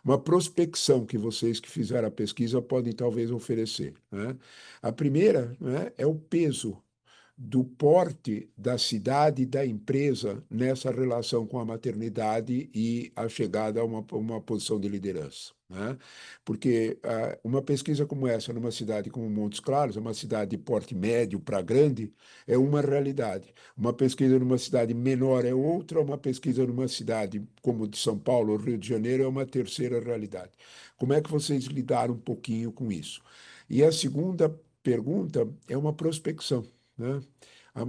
Uma prospecção que vocês que fizeram a pesquisa podem talvez oferecer, né? A primeira, né, é o peso do porte da cidade e da empresa nessa relação com a maternidade e a chegada a uma posição de liderança, né? Porque uma pesquisa como essa, numa cidade como Montes Claros, uma cidade de porte médio para grande, é uma realidade. Uma pesquisa numa cidade menor é outra, uma pesquisa numa cidade como de São Paulo ou Rio de Janeiro é uma terceira realidade. Como é que vocês lidaram um pouquinho com isso? E a segunda pergunta é uma prospecção, né?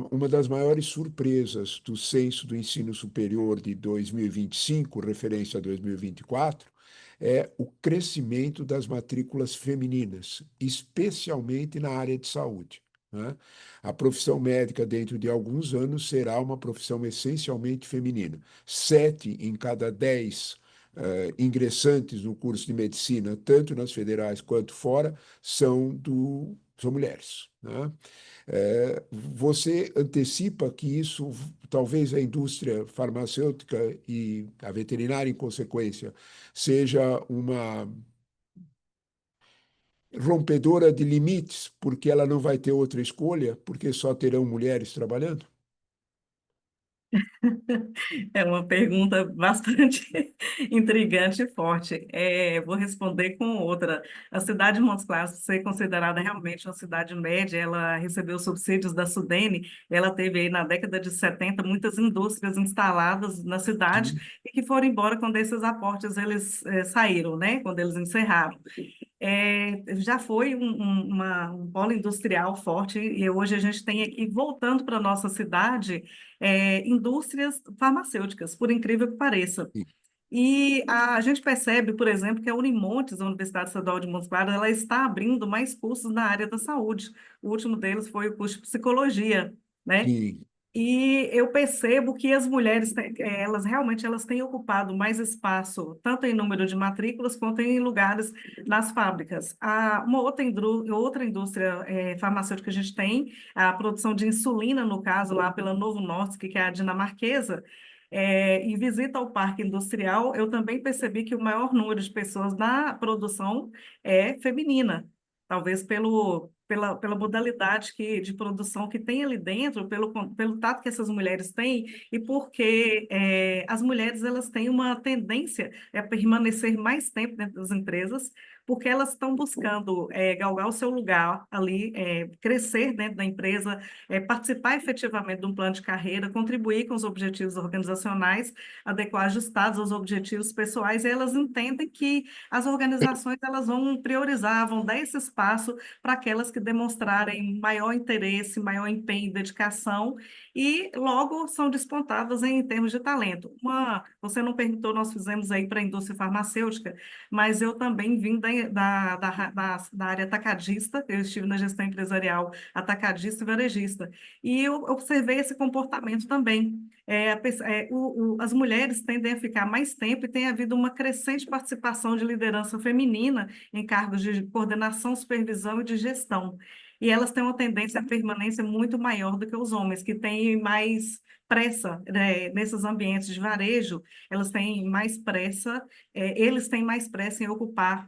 Uma das maiores surpresas do censo do ensino superior de 2025, referência a 2024, é o crescimento das matrículas femininas, especialmente na área de saúde, né? A profissão médica, dentro de alguns anos, será uma profissão essencialmente feminina. 7 em cada 10 ingressantes no curso de medicina, tanto nas federais quanto fora, são mulheres, né? Você antecipa que isso, talvez a indústria farmacêutica e a veterinária, em consequência, seja uma rompedora de limites, porque ela não vai ter outra escolha, porque só terão mulheres trabalhando? É uma pergunta bastante intrigante e forte. Vou responder com outra. A cidade de Montes Claros, ser considerada realmente uma cidade média, ela recebeu subsídios da Sudene, ela teve aí na década de 70 muitas indústrias instaladas na cidade Sim, e que foram embora quando esses aportes eles saíram, né? Quando eles encerraram. Já foi um polo industrial forte e hoje a gente tem aqui, voltando para a nossa cidade, indústrias farmacêuticas, por incrível que pareça. sim, E a gente percebe, por exemplo, que a Unimontes, a Universidade Estadual de Montes Claros, ela está abrindo mais cursos na área da saúde. O último deles foi o curso de psicologia, né? sim, E eu percebo que as mulheres, elas têm ocupado mais espaço, tanto em número de matrículas, quanto em lugares nas fábricas. Uma outra indústria farmacêutica que a gente tem, a produção de insulina, no caso, lá pela Novo Nordisk, que é a dinamarquesa, e visita ao parque industrial, eu também percebi que o maior número de pessoas na produção é feminina, talvez pela modalidade de produção que tem ali dentro, pelo tato que essas mulheres têm, e porque as mulheres elas têm uma tendência a permanecer mais tempo dentro das empresas, porque elas estão buscando galgar o seu lugar ali, crescer dentro da empresa, participar efetivamente de um plano de carreira, contribuir com os objetivos organizacionais, adequar ajustados aos objetivos pessoais, e elas entendem que as organizações elas vão priorizar, vão dar esse espaço para aquelas que demonstrarem maior interesse, maior empenho e dedicação, e logo são despontadas em termos de talento. Você não perguntou, nós fizemos aí para a indústria farmacêutica, mas eu também vim da área atacadista, eu estive na gestão empresarial atacadista e varejista, e eu observei esse comportamento também. As mulheres tendem a ficar mais tempo e tem havido uma crescente participação de liderança feminina em cargos de coordenação, supervisão e de gestão. E elas têm uma tendência à permanência muito maior do que os homens, que têm mais pressa, né, nesses ambientes de varejo, elas têm mais pressa, eles têm mais pressa em ocupar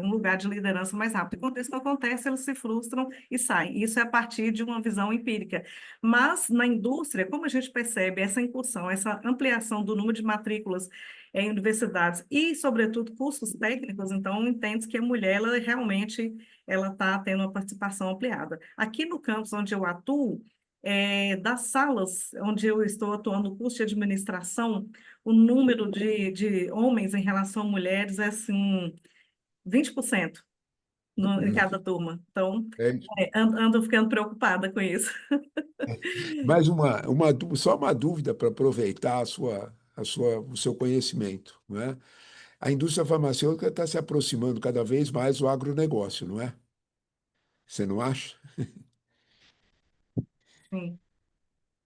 um lugar de liderança mais rápido. E quando isso não acontece, eles se frustram e saem. Isso é a partir de uma visão empírica. Mas na indústria, como a gente percebe essa incursão, essa ampliação do número de matrículas em universidades e, sobretudo, cursos técnicos, então entende que a mulher ela realmente ela está tendo uma participação ampliada. Aqui no campus onde eu atuo, das salas onde eu estou atuando no curso de administração, o número de homens em relação a mulheres é assim, 20% em cada turma. Então, É isso. ando ficando preocupada com isso. Mais só uma dúvida para aproveitar o seu conhecimento, não é? A indústria farmacêutica está se aproximando cada vez mais do agronegócio, não é? Você não acha? Sim.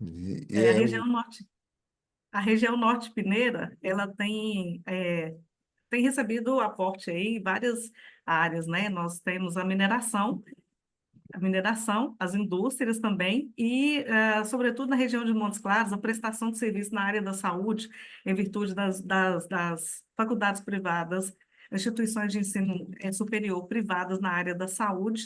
E A é região norte. A região norte pineira, ela tem recebido aporte aí em várias áreas, né? Nós temos a mineração, as indústrias também, e, sobretudo, na região de Montes Claros, a prestação de serviço na área da saúde, em virtude das faculdades privadas, instituições de ensino superior privadas na área da saúde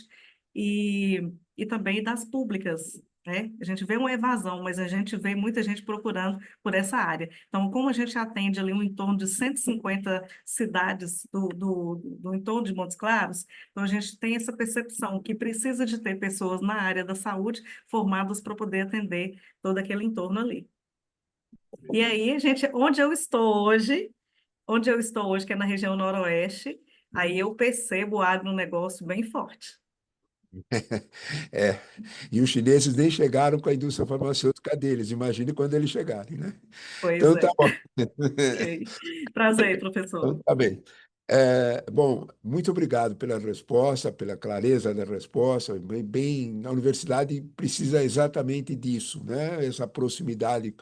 e também das públicas, né? A gente vê uma evasão, mas a gente vê muita gente procurando por essa área. Então, como a gente atende ali um entorno de 150 cidades do entorno de Montes Claros, então, a gente tem essa percepção que precisa de ter pessoas na área da saúde formadas para poder atender todo aquele entorno ali. E aí, onde eu estou hoje, que é na região noroeste, aí eu percebo o agronegócio bem forte. É, e os chineses nem chegaram com a indústria farmacêutica deles, imagine quando eles chegarem, né? Pois Então tá é. bom. Ok. Prazer, Então professor. tá bem. Bom, muito obrigado pela resposta, pela clareza da resposta. A universidade precisa exatamente disso, né? Essa proximidade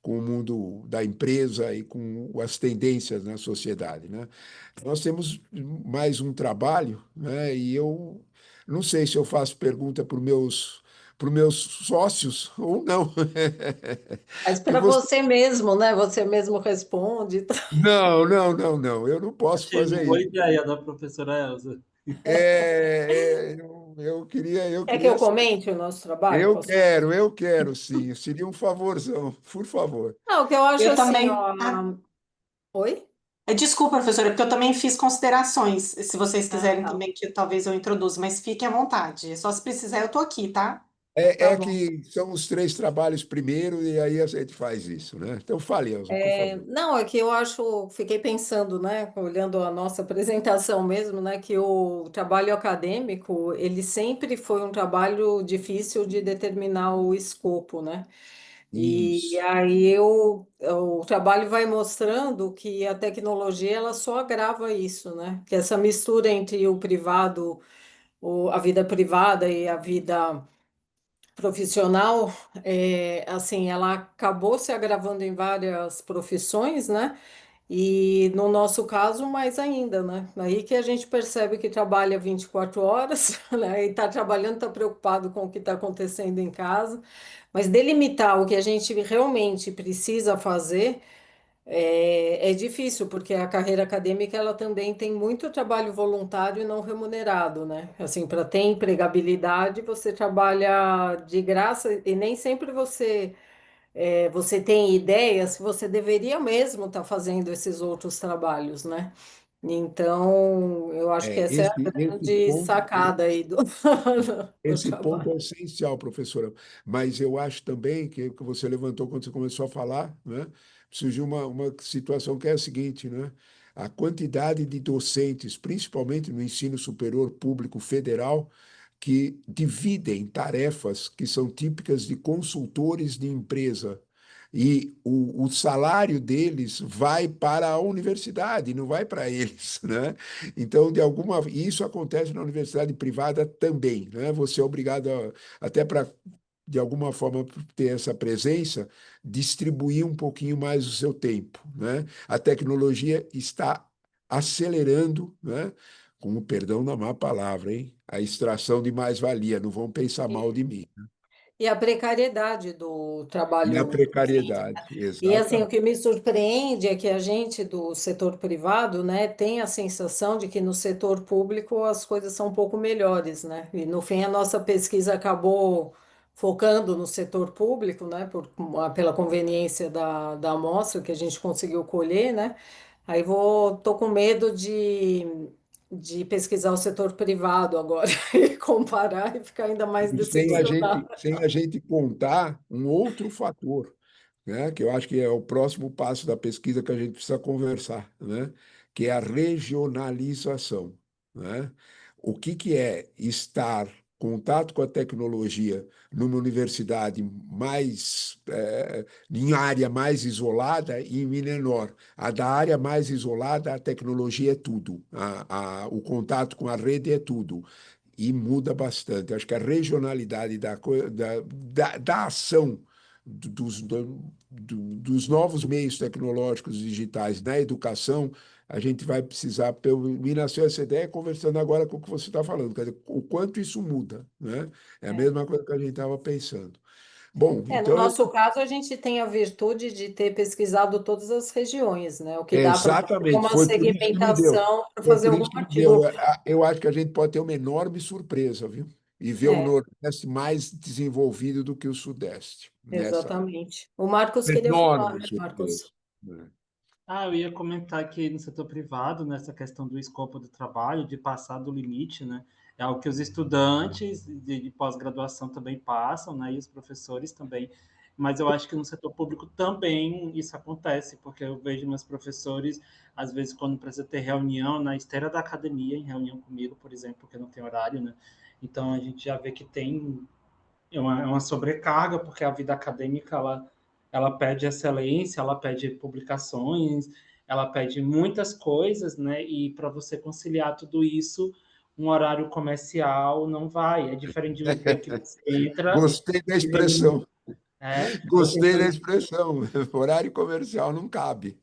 com o mundo da empresa e com as tendências na sociedade, né? Nós temos mais um trabalho, né? E eu não sei se eu faço pergunta para os meus sócios ou não. Mas Que para você... você mesmo, né? Você mesmo responde. Não, não, não, não. Eu não posso Achei uma fazer boa isso. ideia da professora Elza. Eu Quer que eu queria, comente o nosso trabalho? Posso? eu quero, sim. Seria um favorzão, por favor. Não, o que eu acho Eu assim, também. ó. Oi? Desculpa, professora, porque eu também fiz considerações. Se vocês Ah, quiserem tá. também que talvez eu introduza, mas fiquem à vontade. Só se precisar, eu tô aqui, tá? Tá É bom. que são os três trabalhos primeiro e aí a gente faz isso, né? Então fale, Elza, por favor. Não, é que eu acho, fiquei pensando, né, olhando a nossa apresentação mesmo, né, que o trabalho acadêmico, ele sempre foi um trabalho difícil de determinar o escopo, né? E Isso, aí o trabalho vai mostrando que a tecnologia, ela só agrava isso, né? Que essa mistura entre o privado, a vida privada e a vida profissional, assim, ela acabou se agravando em várias profissões, né? E no nosso caso, mais ainda, né? Aí que a gente percebe que trabalha 24 horas, né? E está trabalhando, está preocupado com o que está acontecendo em casa, mas delimitar o que a gente realmente precisa fazer É difícil, porque a carreira acadêmica ela também tem muito trabalho voluntário e não remunerado, né? Assim, para ter empregabilidade, você trabalha de graça e nem sempre você tem ideias que você deveria mesmo estar fazendo esses outros trabalhos, né? Então, eu acho que É, essa é a esse grande ponto, sacada aí do, do esse ponto trabalho. é essencial, professora. Mas eu acho também que você levantou quando você começou a falar, né? Surgiu uma situação que é a seguinte, né? A quantidade de docentes, principalmente no ensino superior público federal, que dividem tarefas que são típicas de consultores de empresa. E o salário deles vai para a universidade, não vai para eles, né? Então, isso acontece na universidade privada também, né? Você é obrigado até para de alguma forma ter essa presença, distribuir um pouquinho mais o seu tempo, né? A tecnologia está acelerando, né? Com o perdão da má palavra, hein? A extração de mais-valia, não vão pensar mal de mim. E a precariedade do E a trabalho docente. precariedade, E assim, o exatamente. que me surpreende é que a gente do setor privado, né, tem a sensação de que no setor público as coisas são um pouco melhores, né? E no fim a nossa pesquisa acabou focando no setor público, né, pela conveniência da amostra que a gente conseguiu colher, né? Tô com medo de pesquisar o setor privado agora e comparar e ficar ainda mais E decepcionada. sem a gente contar um outro fator, né, que eu acho que é o próximo passo da pesquisa que a gente precisa conversar, né, que é a regionalização, né? O que é estar contato com a tecnologia numa universidade em área mais isolada e em menor. A da área mais isolada, a tecnologia é tudo, o contato com a rede é tudo e muda bastante. Acho que a regionalidade da ação dos novos meios tecnológicos digitais na educação, a gente vai precisar, me nasceu essa ideia conversando agora com o que você está falando, quer dizer, o quanto isso muda, né? É a mesma coisa que a gente estava pensando. Bom, No então, nosso caso, a gente tem a virtude de ter pesquisado todas as regiões, né? O que dá para fazer exatamente, uma foi por isso que me deu. segmentação para Foi fazer por algum isso que me deu. artigo. Eu acho que a gente pode ter uma enorme surpresa, viu? E ver o É, Nordeste mais desenvolvido do que o Sudeste nessa exatamente. O Marcos queria falar, enorme né, surpresa, Marcos? né? Eu ia comentar que no setor privado, nessa questão do escopo do trabalho, de passar do limite, né? É algo que os estudantes de pós-graduação também passam, né? E os professores também. Mas eu acho que no setor público também isso acontece, porque eu vejo meus professores, às vezes, quando precisa ter reunião na esteira da academia, em reunião comigo, por exemplo, porque não tem horário, né? Então a gente já vê que tem uma sobrecarga, porque a vida acadêmica ela pede excelência, ela pede publicações, ela pede muitas coisas, né? E para você conciliar tudo isso, um horário comercial não vai. É diferente de um emprego que você entra Gostei da e vem, expressão, você gostei da faz, expressão. Horário comercial não cabe.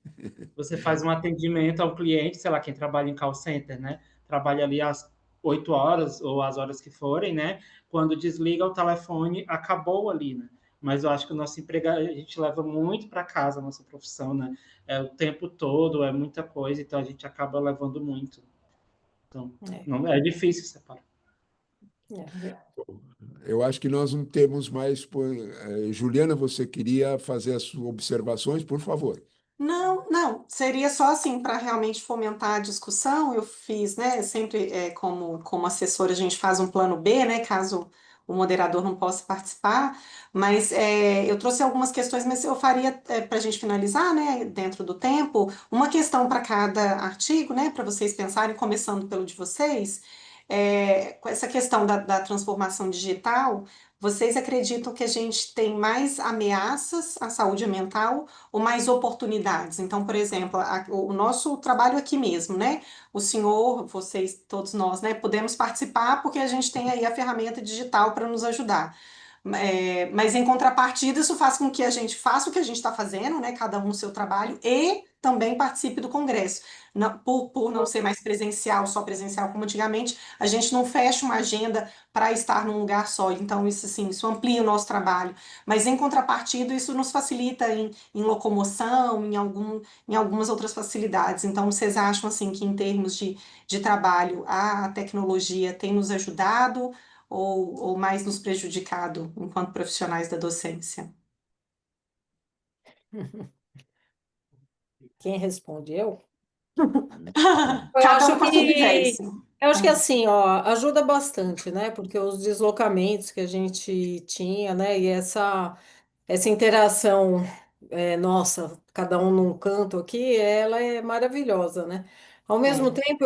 você faz um atendimento ao cliente, sei lá, quem trabalha em call center, né? Trabalha ali às 8 horas ou as horas que forem, né? Quando desliga o telefone, acabou ali, né? Mas eu acho que o nosso emprego, a gente leva muito para casa a nossa profissão, né? É o tempo todo, é muita coisa, então a gente acaba levando muito. Então, É, não é difícil separar. é. Eu acho que nós não temos mais. Juliana, você queria fazer as suas observações, por favor. Não, não, seria só assim para realmente fomentar a discussão. Eu fiz, né? Sempre como assessora, a gente faz um plano B, né? Caso o moderador não possa participar. Mas eu trouxe algumas questões, mas eu faria para a gente finalizar, né? Dentro do tempo, uma questão para cada artigo, né? Para vocês pensarem, começando pelo de vocês. Com essa questão da transformação digital, vocês acreditam que a gente tem mais ameaças à saúde mental ou mais oportunidades? Então, por exemplo, o nosso trabalho aqui mesmo, né? O senhor, vocês, todos nós, né? Podemos participar porque a gente tem aí a ferramenta digital para nos ajudar. Mas em contrapartida, isso faz com que a gente faça o que a gente está fazendo, né? Cada um o seu trabalho e também participe do congresso. Por não ser mais presencial, só presencial como antigamente, a gente não fecha uma agenda para estar num lugar só. Então, isso assim, isso amplia o nosso trabalho. Mas em contrapartida, isso nos facilita em locomoção, em algumas outras facilidades. Então, vocês acham assim que em termos de trabalho, a tecnologia tem nos ajudado ou mais nos prejudicado enquanto profissionais da docência? Quem responde? Eu? Eu Cada um acho com a sua que vivência. eu acho que assim, ó, ajuda bastante, né? Porque os deslocamentos que a gente tinha, né? E essa interação nossa, cada um num canto aqui, ela é maravilhosa, né? Ao mesmo É, tempo,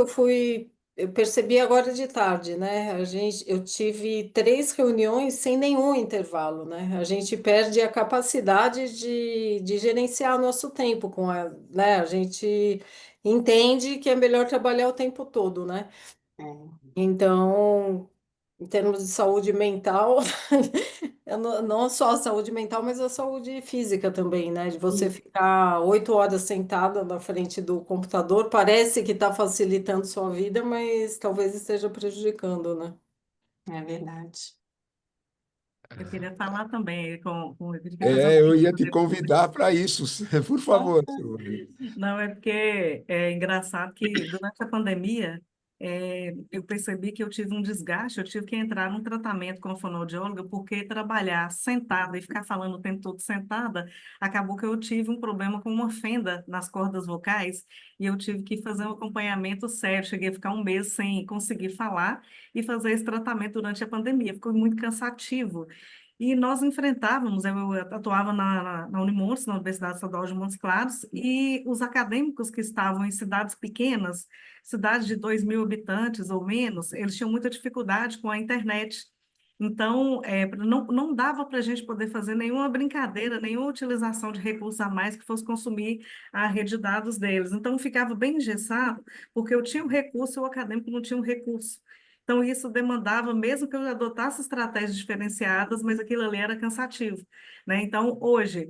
eu percebi agora de tarde, né? Eu tive 3 reuniões sem nenhum intervalo, né? A gente perde a capacidade de gerenciar nosso tempo né? A gente entende que é melhor trabalhar o tempo todo, né? é. Então, em termos de saúde mental, não só a saúde mental, mas a saúde física também, né? De você Isso, ficar 8 horas sentada na frente do computador, parece que está facilitando sua vida, mas talvez esteja prejudicando, né? é verdade. Eu queria falar também, eu queria fazer um É, eu ia te depois. convidar para isso, por favor, Silvana. Não, é porque é engraçado que durante a pandemia eu percebi que eu tive um desgaste, eu tive que entrar num tratamento com a fonoaudióloga, porque trabalhar sentada e ficar falando o tempo todo sentada, acabou que eu tive um problema com uma fenda nas cordas vocais e eu tive que fazer um acompanhamento sério. Cheguei a ficar um mês sem conseguir falar e fazer esse tratamento durante a pandemia. Ficou muito cansativo. E nós enfrentávamos, eu atuava na Unimontes, na Universidade Estadual de Montes Claros, e os acadêmicos que estavam em cidades pequenas, cidades de 2.000 habitantes ou menos, eles tinham muita dificuldade com a internet. Então, não dava para a gente poder fazer nenhuma brincadeira, nenhuma utilização de recursos a mais que fosse consumir a rede de dados deles. Então, ficava bem engessado, porque eu tinha um recurso e o acadêmico não tinha um recurso. Então, isso demandava, mesmo que eu adotasse estratégias diferenciadas, mas aquilo ali era cansativo, né? Então, hoje,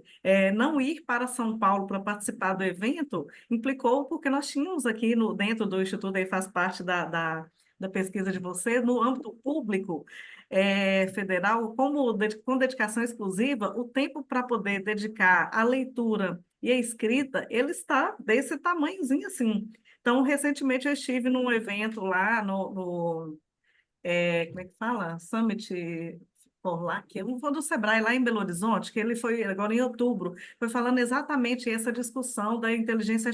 não ir para São Paulo para participar do evento implicou porque nós tínhamos aqui dentro do Instituto, aí faz parte da pesquisa de você, no âmbito público federal, com dedicação exclusiva, o tempo para poder dedicar à leitura e à escrita, ele está desse tamanhozinho assim. Então, recentemente eu estive num evento lá como é que fala? Summit por lá, que eu vou do Sebrae lá em Belo Horizonte, que ele foi agora em outubro, foi falando exatamente essa discussão da inteligência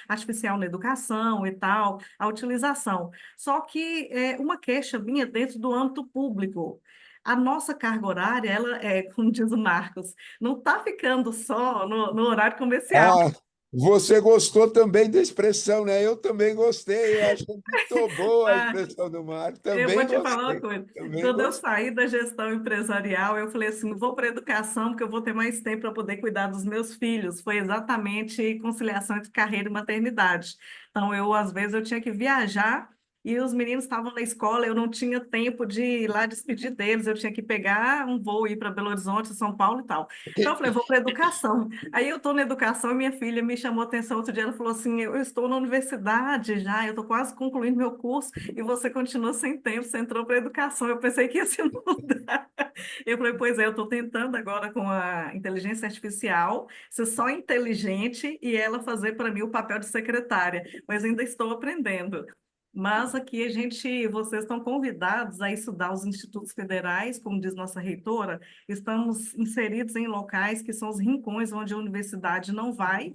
artificial na educação e tal, a utilização. Só que uma queixa vinha dentro do âmbito público. A nossa carga horária, ela como diz o Marcos, não está ficando só no horário comercial. Ah, você gostou também da expressão, né? Eu também gostei, eu achei muito boa a expressão do Marco, Eu vou também te falar uma gostei, coisa. também Quando eu gostei. saí da gestão empresarial, eu falei assim, vou para a educação, porque eu vou ter mais tempo para poder cuidar dos meus filhos. Foi exatamente conciliação entre carreira e maternidade. Então, às vezes, eu tinha que viajar e os meninos estavam na escola, eu não tinha tempo de ir lá despedir deles, eu tinha que pegar um voo e ir para Belo Horizonte, São Paulo e tal. Então, eu falei, vou para a educação. Aí eu estou na educação e minha filha me chamou a atenção outro dia, ela falou assim, eu estou na universidade já, eu estou quase concluindo meu curso, e você continua sem tempo, você entrou para a educação. Eu pensei que ia se mudar. Eu falei, pois é, eu estou tentando agora com a inteligência artificial ser só inteligente e ela fazer para mim o papel de secretária, mas ainda estou aprendendo. Mas aqui vocês estão convidados a estudar os institutos federais, como diz nossa reitora, estamos inseridos em locais que são os rincões onde a universidade não vai,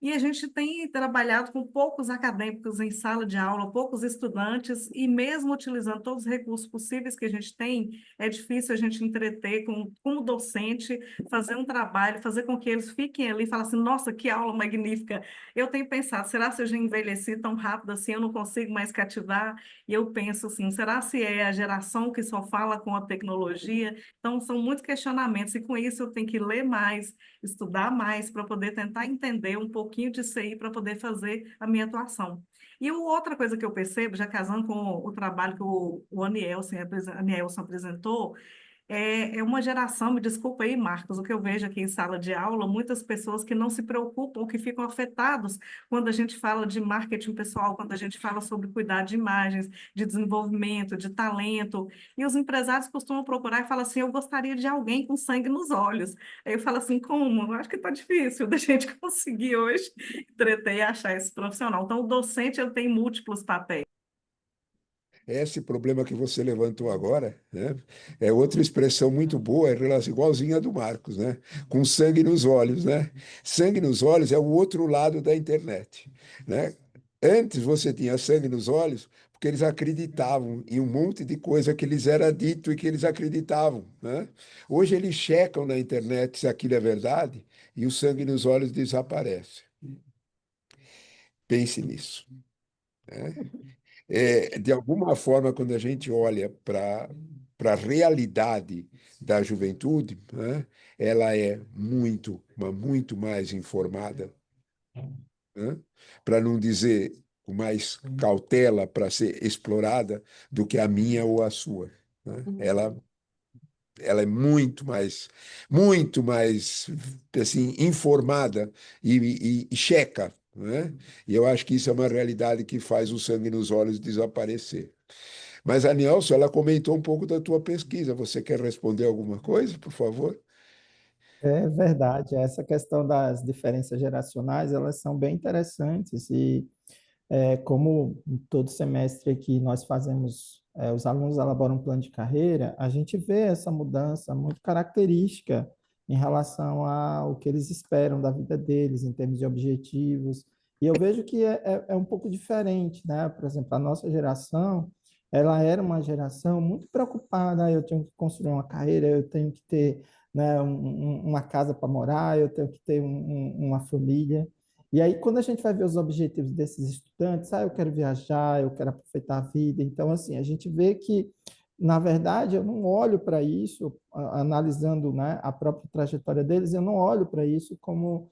e a gente tem trabalhado com poucos acadêmicos em sala de aula, poucos estudantes, e mesmo utilizando todos os recursos possíveis que a gente tem, é difícil a gente entreter como docente, fazer um trabalho, fazer com que eles fiquem ali e falem assim, nossa, que aula magnífica. Eu tenho pensado, será se eu já envelheci tão rápido assim, eu não consigo mais cativar? E eu penso assim, será se é a geração que só fala com a tecnologia? Então, são muitos questionamentos, e com isso eu tenho que ler mais, estudar mais para poder tentar entender um pouquinho disso aí para poder fazer a minha atuação. E outra coisa que eu percebo, já casando com o trabalho que o Anielson apresentou, é uma geração, me desculpa aí, Marcos, o que eu vejo aqui em sala de aula, muitas pessoas que não se preocupam, que ficam afetados quando a gente fala de marketing pessoal, quando a gente fala sobre cuidar de imagens, de desenvolvimento, de talento, e os empresários costumam procurar e falam assim, eu gostaria de alguém com sangue nos olhos. Aí eu falo assim, como? Eu acho que está difícil da gente conseguir hoje entreter e achar esse profissional. Então, o docente ele tem múltiplos papéis. Esse problema que você levantou agora, né, é outra expressão muito boa, igualzinha a do Marcos, né? Com sangue nos olhos, né? Sangue nos olhos é o outro lado da internet, né? Antes você tinha sangue nos olhos porque eles acreditavam em um monte de coisa que lhes era dito e que eles acreditavam, né? Hoje eles checam na internet se aquilo é verdade e o sangue nos olhos desaparece. Pense nisso, né? De alguma forma, quando a gente olha para a realidade da juventude, né, ela é muito mais informada, né, para não dizer com mais cautela para ser explorada do que a minha ou a sua, né? Ela é muito mais assim, informada e checa, né? E eu acho que isso é uma realidade que faz o sangue nos olhos desaparecer. Mas a Nelson, ela comentou um pouco da tua pesquisa. Você quer responder alguma coisa, por favor? É verdade, essa questão das diferenças geracionais, elas são bem interessantes e como todo semestre aqui nós fazemos, os alunos elaboram um plano de carreira, a gente vê essa mudança muito característica em relação ao que eles esperam da vida deles, em termos de objetivos. E eu vejo que é um pouco diferente, né? Por exemplo, a nossa geração, ela era uma geração muito preocupada, eu tenho que construir uma carreira, eu tenho que ter, né, uma casa para morar, eu tenho que ter uma família. E aí, quando a gente vai ver os objetivos desses estudantes, eu quero viajar, eu quero aproveitar a vida. Então, assim, a gente vê que, na verdade, eu não olho para isso, analisando, né, a própria trajetória deles, eu não olho para isso como,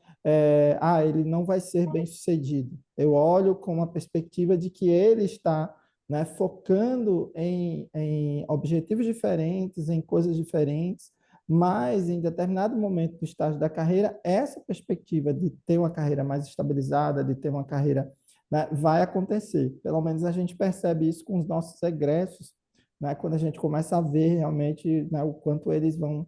ele não vai ser bem-sucedido. Eu olho com uma perspectiva de que ele está, né, focando em objetivos diferentes, em coisas diferentes, mas em determinado momento do estágio da carreira, essa perspectiva de ter uma carreira mais estabilizada, de ter uma carreira, né, vai acontecer. Pelo menos a gente percebe isso com os nossos egressos, né, quando a gente começa a ver realmente, né, o quanto eles vão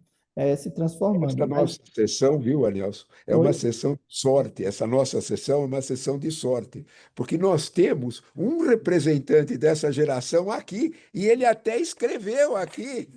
se transformando. Essa Mas nossa sessão, viu, Anelson, é uma foi, sessão de sorte. Essa nossa sessão é uma sessão de sorte, porque nós temos um representante dessa geração aqui e ele até escreveu aqui.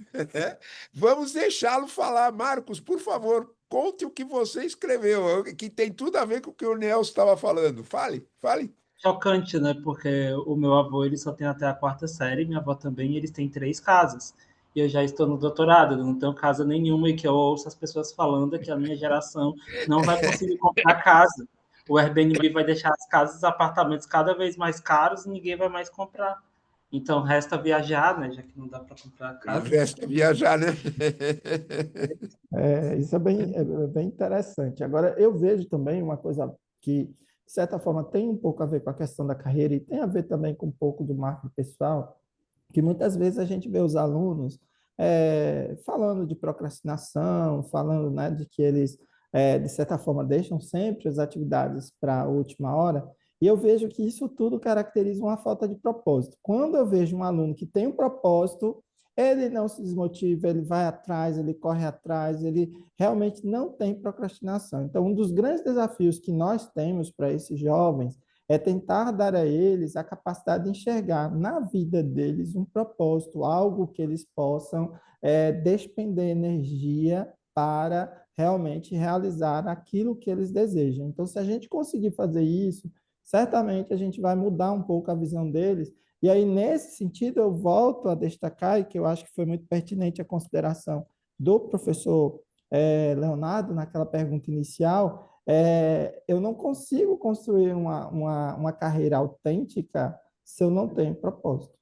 Vamos deixá-lo falar. Marcos, por favor, conte o que você escreveu, que tem tudo a ver com o que o Nelson estava falando. Fale, fale. Chocante, né? Porque o meu avô ele só tem até a quarta série, minha avó também, e eles têm 3 casas. E eu já estou no doutorado, eu não tenho casa nenhuma, e que eu ouço as pessoas falando que a minha geração não vai conseguir comprar casa. O Airbnb vai deixar as casas, os apartamentos cada vez mais caros e ninguém vai mais comprar. Então resta viajar, né? Já que não dá para comprar casa. Resta viajar, né? isso é bem interessante. Agora, eu vejo também uma coisa que, de certa forma, tem um pouco a ver com a questão da carreira e tem a ver também com um pouco do marketing pessoal, que muitas vezes a gente vê os alunos falando de procrastinação, falando, né, de que eles, de certa forma, deixam sempre as atividades para a última hora, e eu vejo que isso tudo caracteriza uma falta de propósito. Quando eu vejo um aluno que tem um propósito, ele não se desmotiva, ele vai atrás, ele corre atrás, ele realmente não tem procrastinação. Então, um dos grandes desafios que nós temos para esses jovens é tentar dar a eles a capacidade de enxergar na vida deles um propósito, algo que eles possam despender energia para realmente realizar aquilo que eles desejam. Então, se a gente conseguir fazer isso, certamente a gente vai mudar um pouco a visão deles. E aí, nesse sentido, eu volto a destacar, e que eu acho que foi muito pertinente a consideração do professor Leonardo naquela pergunta inicial, eu não consigo construir uma carreira autêntica se eu não tenho propósito.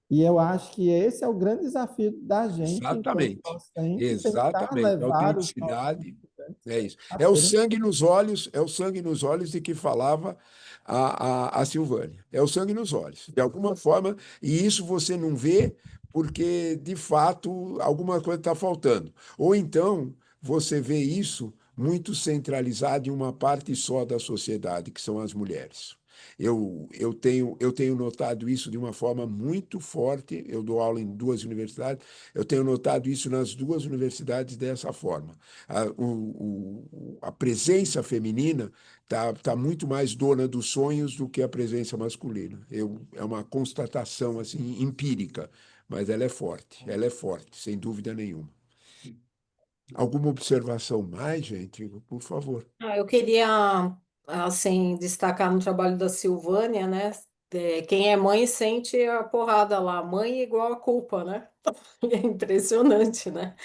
E eu acho que esse é o grande desafio da gente, enquanto Exatamente. docente, tentar Exatamente. A levar os nossos autenticidade estudantes é isso. a É o serem. sangue nos olhos, é o sangue nos olhos de que falava a Silvânia. É o sangue nos olhos, de alguma forma, e isso você não vê porque, de fato, alguma coisa está faltando. Ou então, você vê isso muito centralizado em uma parte só da sociedade, que são as mulheres. Eu tenho notado isso de uma forma muito forte. Eu dou aula em duas universidades, eu tenho notado isso nas duas universidades dessa forma. A presença feminina tá muito mais dona dos sonhos do que a presença masculina. É uma constatação assim empírica, mas ela é forte, sem dúvida nenhuma. Alguma observação mais, gente? Por favor. Eu queria, assim, destacar no trabalho da Silvânia, né? Quem é mãe sente a porrada lá, mãe igual a culpa, né? É impressionante, né?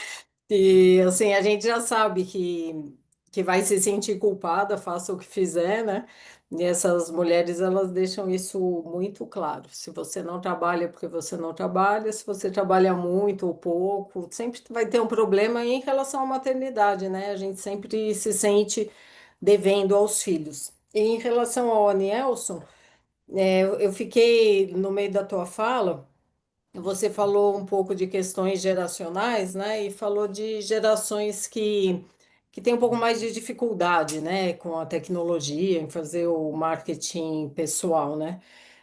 E assim, a gente já sabe que vai se sentir culpada, faça o que fizer, né? E essas mulheres, elas deixam isso muito claro. Se você não trabalha, é porque você não trabalha, se você trabalha muito ou pouco, sempre vai ter um problema em relação à maternidade, né? A gente sempre se sente devendo aos filhos. E em relação ao Anielson, eu fiquei no meio da tua fala. Você falou um pouco de questões geracionais, né? E falou de gerações que têm um pouco mais de dificuldade, né? Com a tecnologia, em fazer o marketing pessoal, né?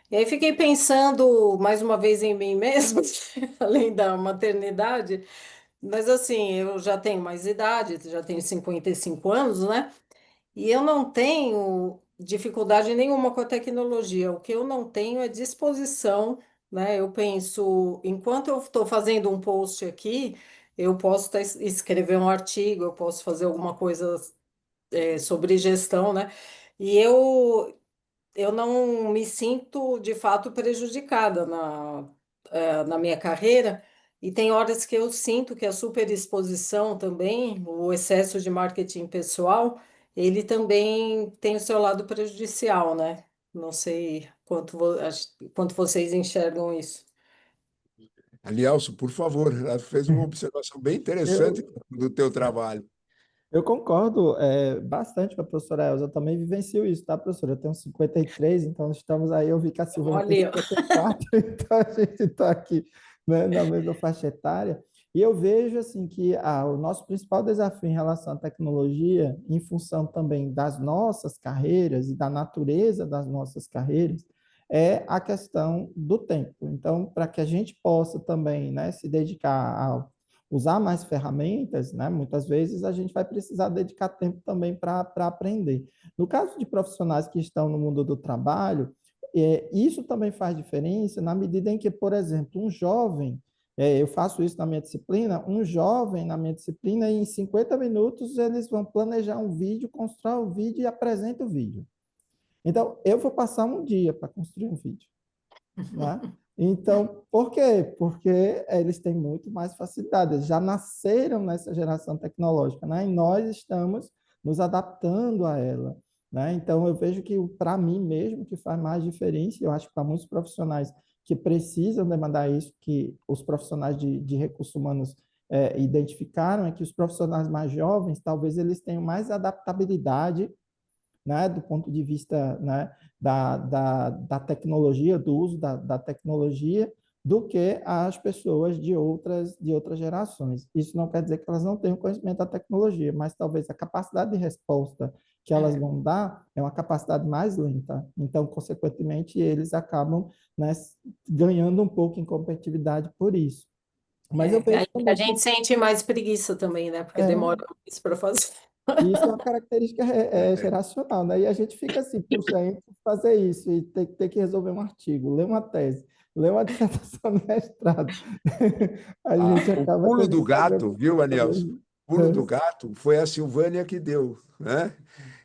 E aí fiquei pensando mais uma vez em mim mesma, além da maternidade, mas assim, eu já tenho mais idade, já tenho 55 anos, né? E eu não tenho dificuldade nenhuma com a tecnologia. O que eu não tenho é disposição, né? Eu penso, enquanto eu estou fazendo um post aqui, eu posso escrever um artigo, eu posso fazer alguma coisa, sobre gestão, né? E eu não me sinto de fato prejudicada na minha carreira, e tem horas que eu sinto que a superexposição também, o excesso de marketing pessoal, ele também tem o seu lado prejudicial, né? Não sei quanto vocês enxergam isso. Alielso, por favor, ela fez uma observação bem interessante Eu, do teu trabalho. eu concordo bastante com a professora Elza, eu também vivencio isso, tá, professora? Eu tenho 53, então estamos aí, eu vi que a Silvana tem Olha, 54, então a gente está aqui, né, na mesma faixa etária, e eu vejo assim que o nosso principal desafio em relação à tecnologia, em função também das nossas carreiras e da natureza das nossas carreiras, é a questão do tempo. Então, para que a gente possa também, né, se dedicar usar mais ferramentas, né? Muitas vezes a gente vai precisar dedicar tempo também para aprender. No caso de profissionais que estão no mundo do trabalho, isso também faz diferença na medida em que, por exemplo, um jovem, eu faço isso na minha disciplina, um jovem na minha disciplina, em 50 minutos eles vão planejar um vídeo, constrói o vídeo e apresenta o vídeo. Então, eu vou passar um dia para construir um vídeo, né? Então, por quê? Porque eles têm muito mais facilidade, eles já nasceram nessa geração tecnológica, né? E nós estamos nos adaptando a ela, né? Então, eu vejo que para mim mesmo que faz mais diferença, eu acho que para muitos profissionais que precisam demandar isso, que os profissionais de recursos humanos identificaram, é que os profissionais mais jovens, talvez eles tenham mais adaptabilidade, né, do ponto de vista, né, da tecnologia, do uso da tecnologia, do que as pessoas de outras gerações. Isso não quer dizer que elas não tenham conhecimento da tecnologia, mas talvez a capacidade de resposta que elas vão dar é uma capacidade mais lenta. Então, consequentemente, eles acabam, né, ganhando um pouco em competitividade por isso. Mas eu vejo aí a também gente que sente mais preguiça também, né? Porque é, demora mais para fazer. isso é uma característica geracional, né? E a gente fica assim, puxa, entre fazer isso e ter que resolver um artigo, ler uma tese, ler uma dissertação de mestrado, a gente O acaba pulo tendo do que fazer gato, viu, Anielson? O pulo do gato foi a Silvânia que deu, né?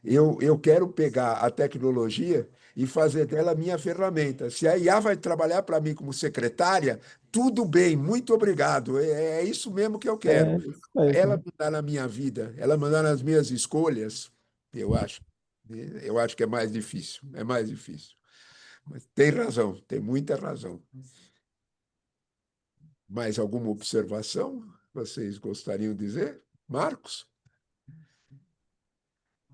Eu quero pegar a tecnologia e fazer dela minha ferramenta. Se a IA vai trabalhar para mim como secretária, tudo bem, muito obrigado. É isso mesmo que eu quero. isso Ela mesmo. mandar na minha vida, ela mandar nas minhas escolhas, eu acho. Eu acho que é mais difícil, é mais difícil. Mas tem razão, tem muita razão. Mais alguma observação vocês gostariam de dizer? Marcos?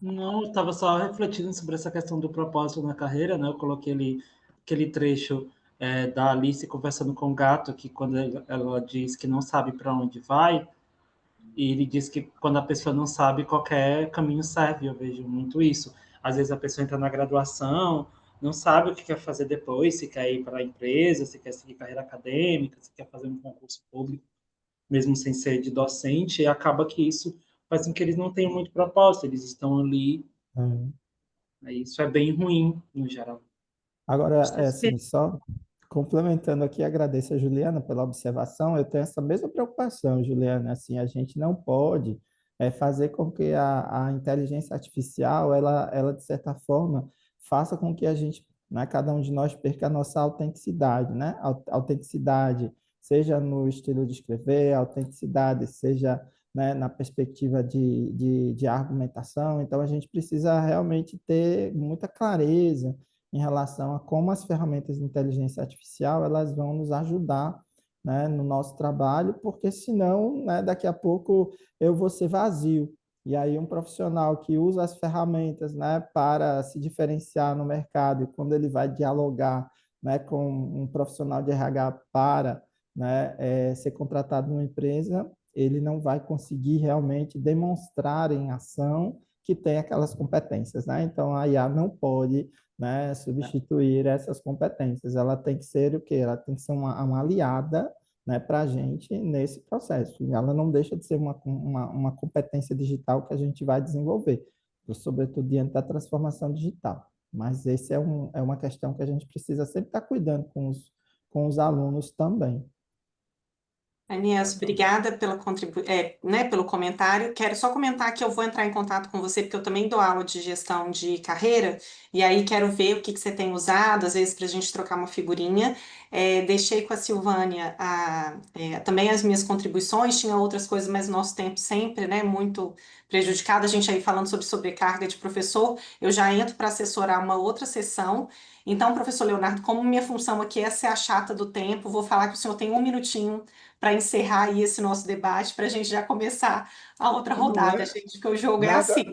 Não, eu estava só refletindo sobre essa questão do propósito na carreira, né? Eu coloquei ali aquele trecho da Alice conversando com o gato, que quando ela diz que não sabe para onde vai, e ele diz que quando a pessoa não sabe, qualquer caminho serve. Eu vejo muito isso. Às vezes a pessoa entra na graduação, não sabe o que quer fazer depois, se quer ir para a empresa, se quer seguir carreira acadêmica, se quer fazer um concurso público, mesmo sem ser de docente, e acaba que isso faz com que eles não tenham muito propósito, eles estão ali, É. aí isso é bem ruim, no geral. Agora, é assim, só complementando aqui, agradeço a Juliana pela observação. Eu tenho essa mesma preocupação, Juliana. Assim, a gente não pode fazer com que a inteligência artificial, ela, de certa forma, faça com que a gente, né, cada um de nós perca a nossa autenticidade, né? Autenticidade, seja no estilo de escrever, autenticidade, seja, né, na perspectiva de argumentação. Então, a gente precisa realmente ter muita clareza em relação a como as ferramentas de inteligência artificial elas vão nos ajudar, né, no nosso trabalho, porque senão, né, daqui a pouco eu vou ser vazio. E aí um profissional que usa as ferramentas, né, para se diferenciar no mercado, e quando ele vai dialogar, né, com um profissional de RH para, né, ser contratado numa empresa, ele não vai conseguir realmente demonstrar em ação que tem aquelas competências, né? Então a IA não pode, né, substituir essas competências. Ela tem que ser o quê? Ela tem que ser uma aliada, né, para a gente nesse processo. E ela não deixa de ser uma competência digital que a gente vai desenvolver, sobretudo diante da transformação digital. Mas esse é uma questão que a gente precisa sempre estar cuidando com os alunos também. Anies, obrigada né, pelo comentário. Quero só comentar que eu vou entrar em contato com você, porque eu também dou aula de gestão de carreira, e aí quero ver o que que você tem usado, às vezes para a gente trocar uma figurinha. Deixei com a Silvânia também as minhas contribuições, tinha outras coisas, mas o nosso tempo sempre, né, muito prejudicado. A gente aí falando sobre sobrecarga de professor, eu já entro para assessorar uma outra sessão. Então, professor Leonardo, como minha função aqui é ser a chata do tempo, vou falar que o senhor tem um minutinho para encerrar aí esse nosso debate, para a gente já começar a outra Não rodada, é gente, porque o jogo é nada, assim.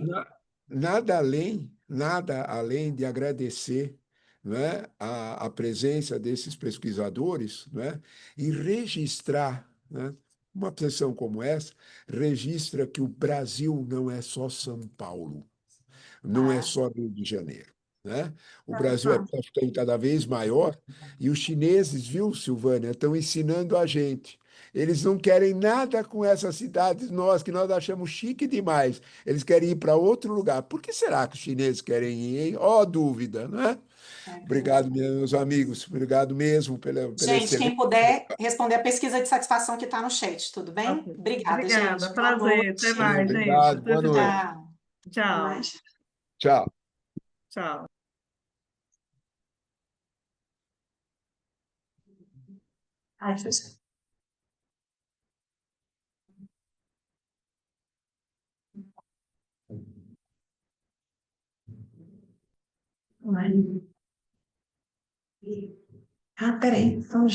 nada além de agradecer, não é, a presença desses pesquisadores, não é, e registrar, né, uma sessão como essa, registra que o Brasil não é só São Paulo, não é Ah, só Rio de Janeiro, né? O Brasil está ficando cada vez maior e os chineses, viu, Silvânia, estão ensinando a gente. Eles não querem nada com essas cidades que nós achamos chique demais. Eles querem ir para outro lugar. Por que será que os chineses querem ir, hein? Ó, dúvida, não é? Obrigado, meus amigos. Obrigado mesmo pela gente, quem excelente. puder responder a pesquisa de satisfação que está no chat, tudo bem? Ok. Obrigada, Obrigada, gente. Boa prazer. Até noite. mais, gente. Obrigado, boa Tudo de noite. bom. Tchau. Até Tchau. mais. Tchau. Tchau. Ai, Jesus. Ai. Ah, peraí. Então,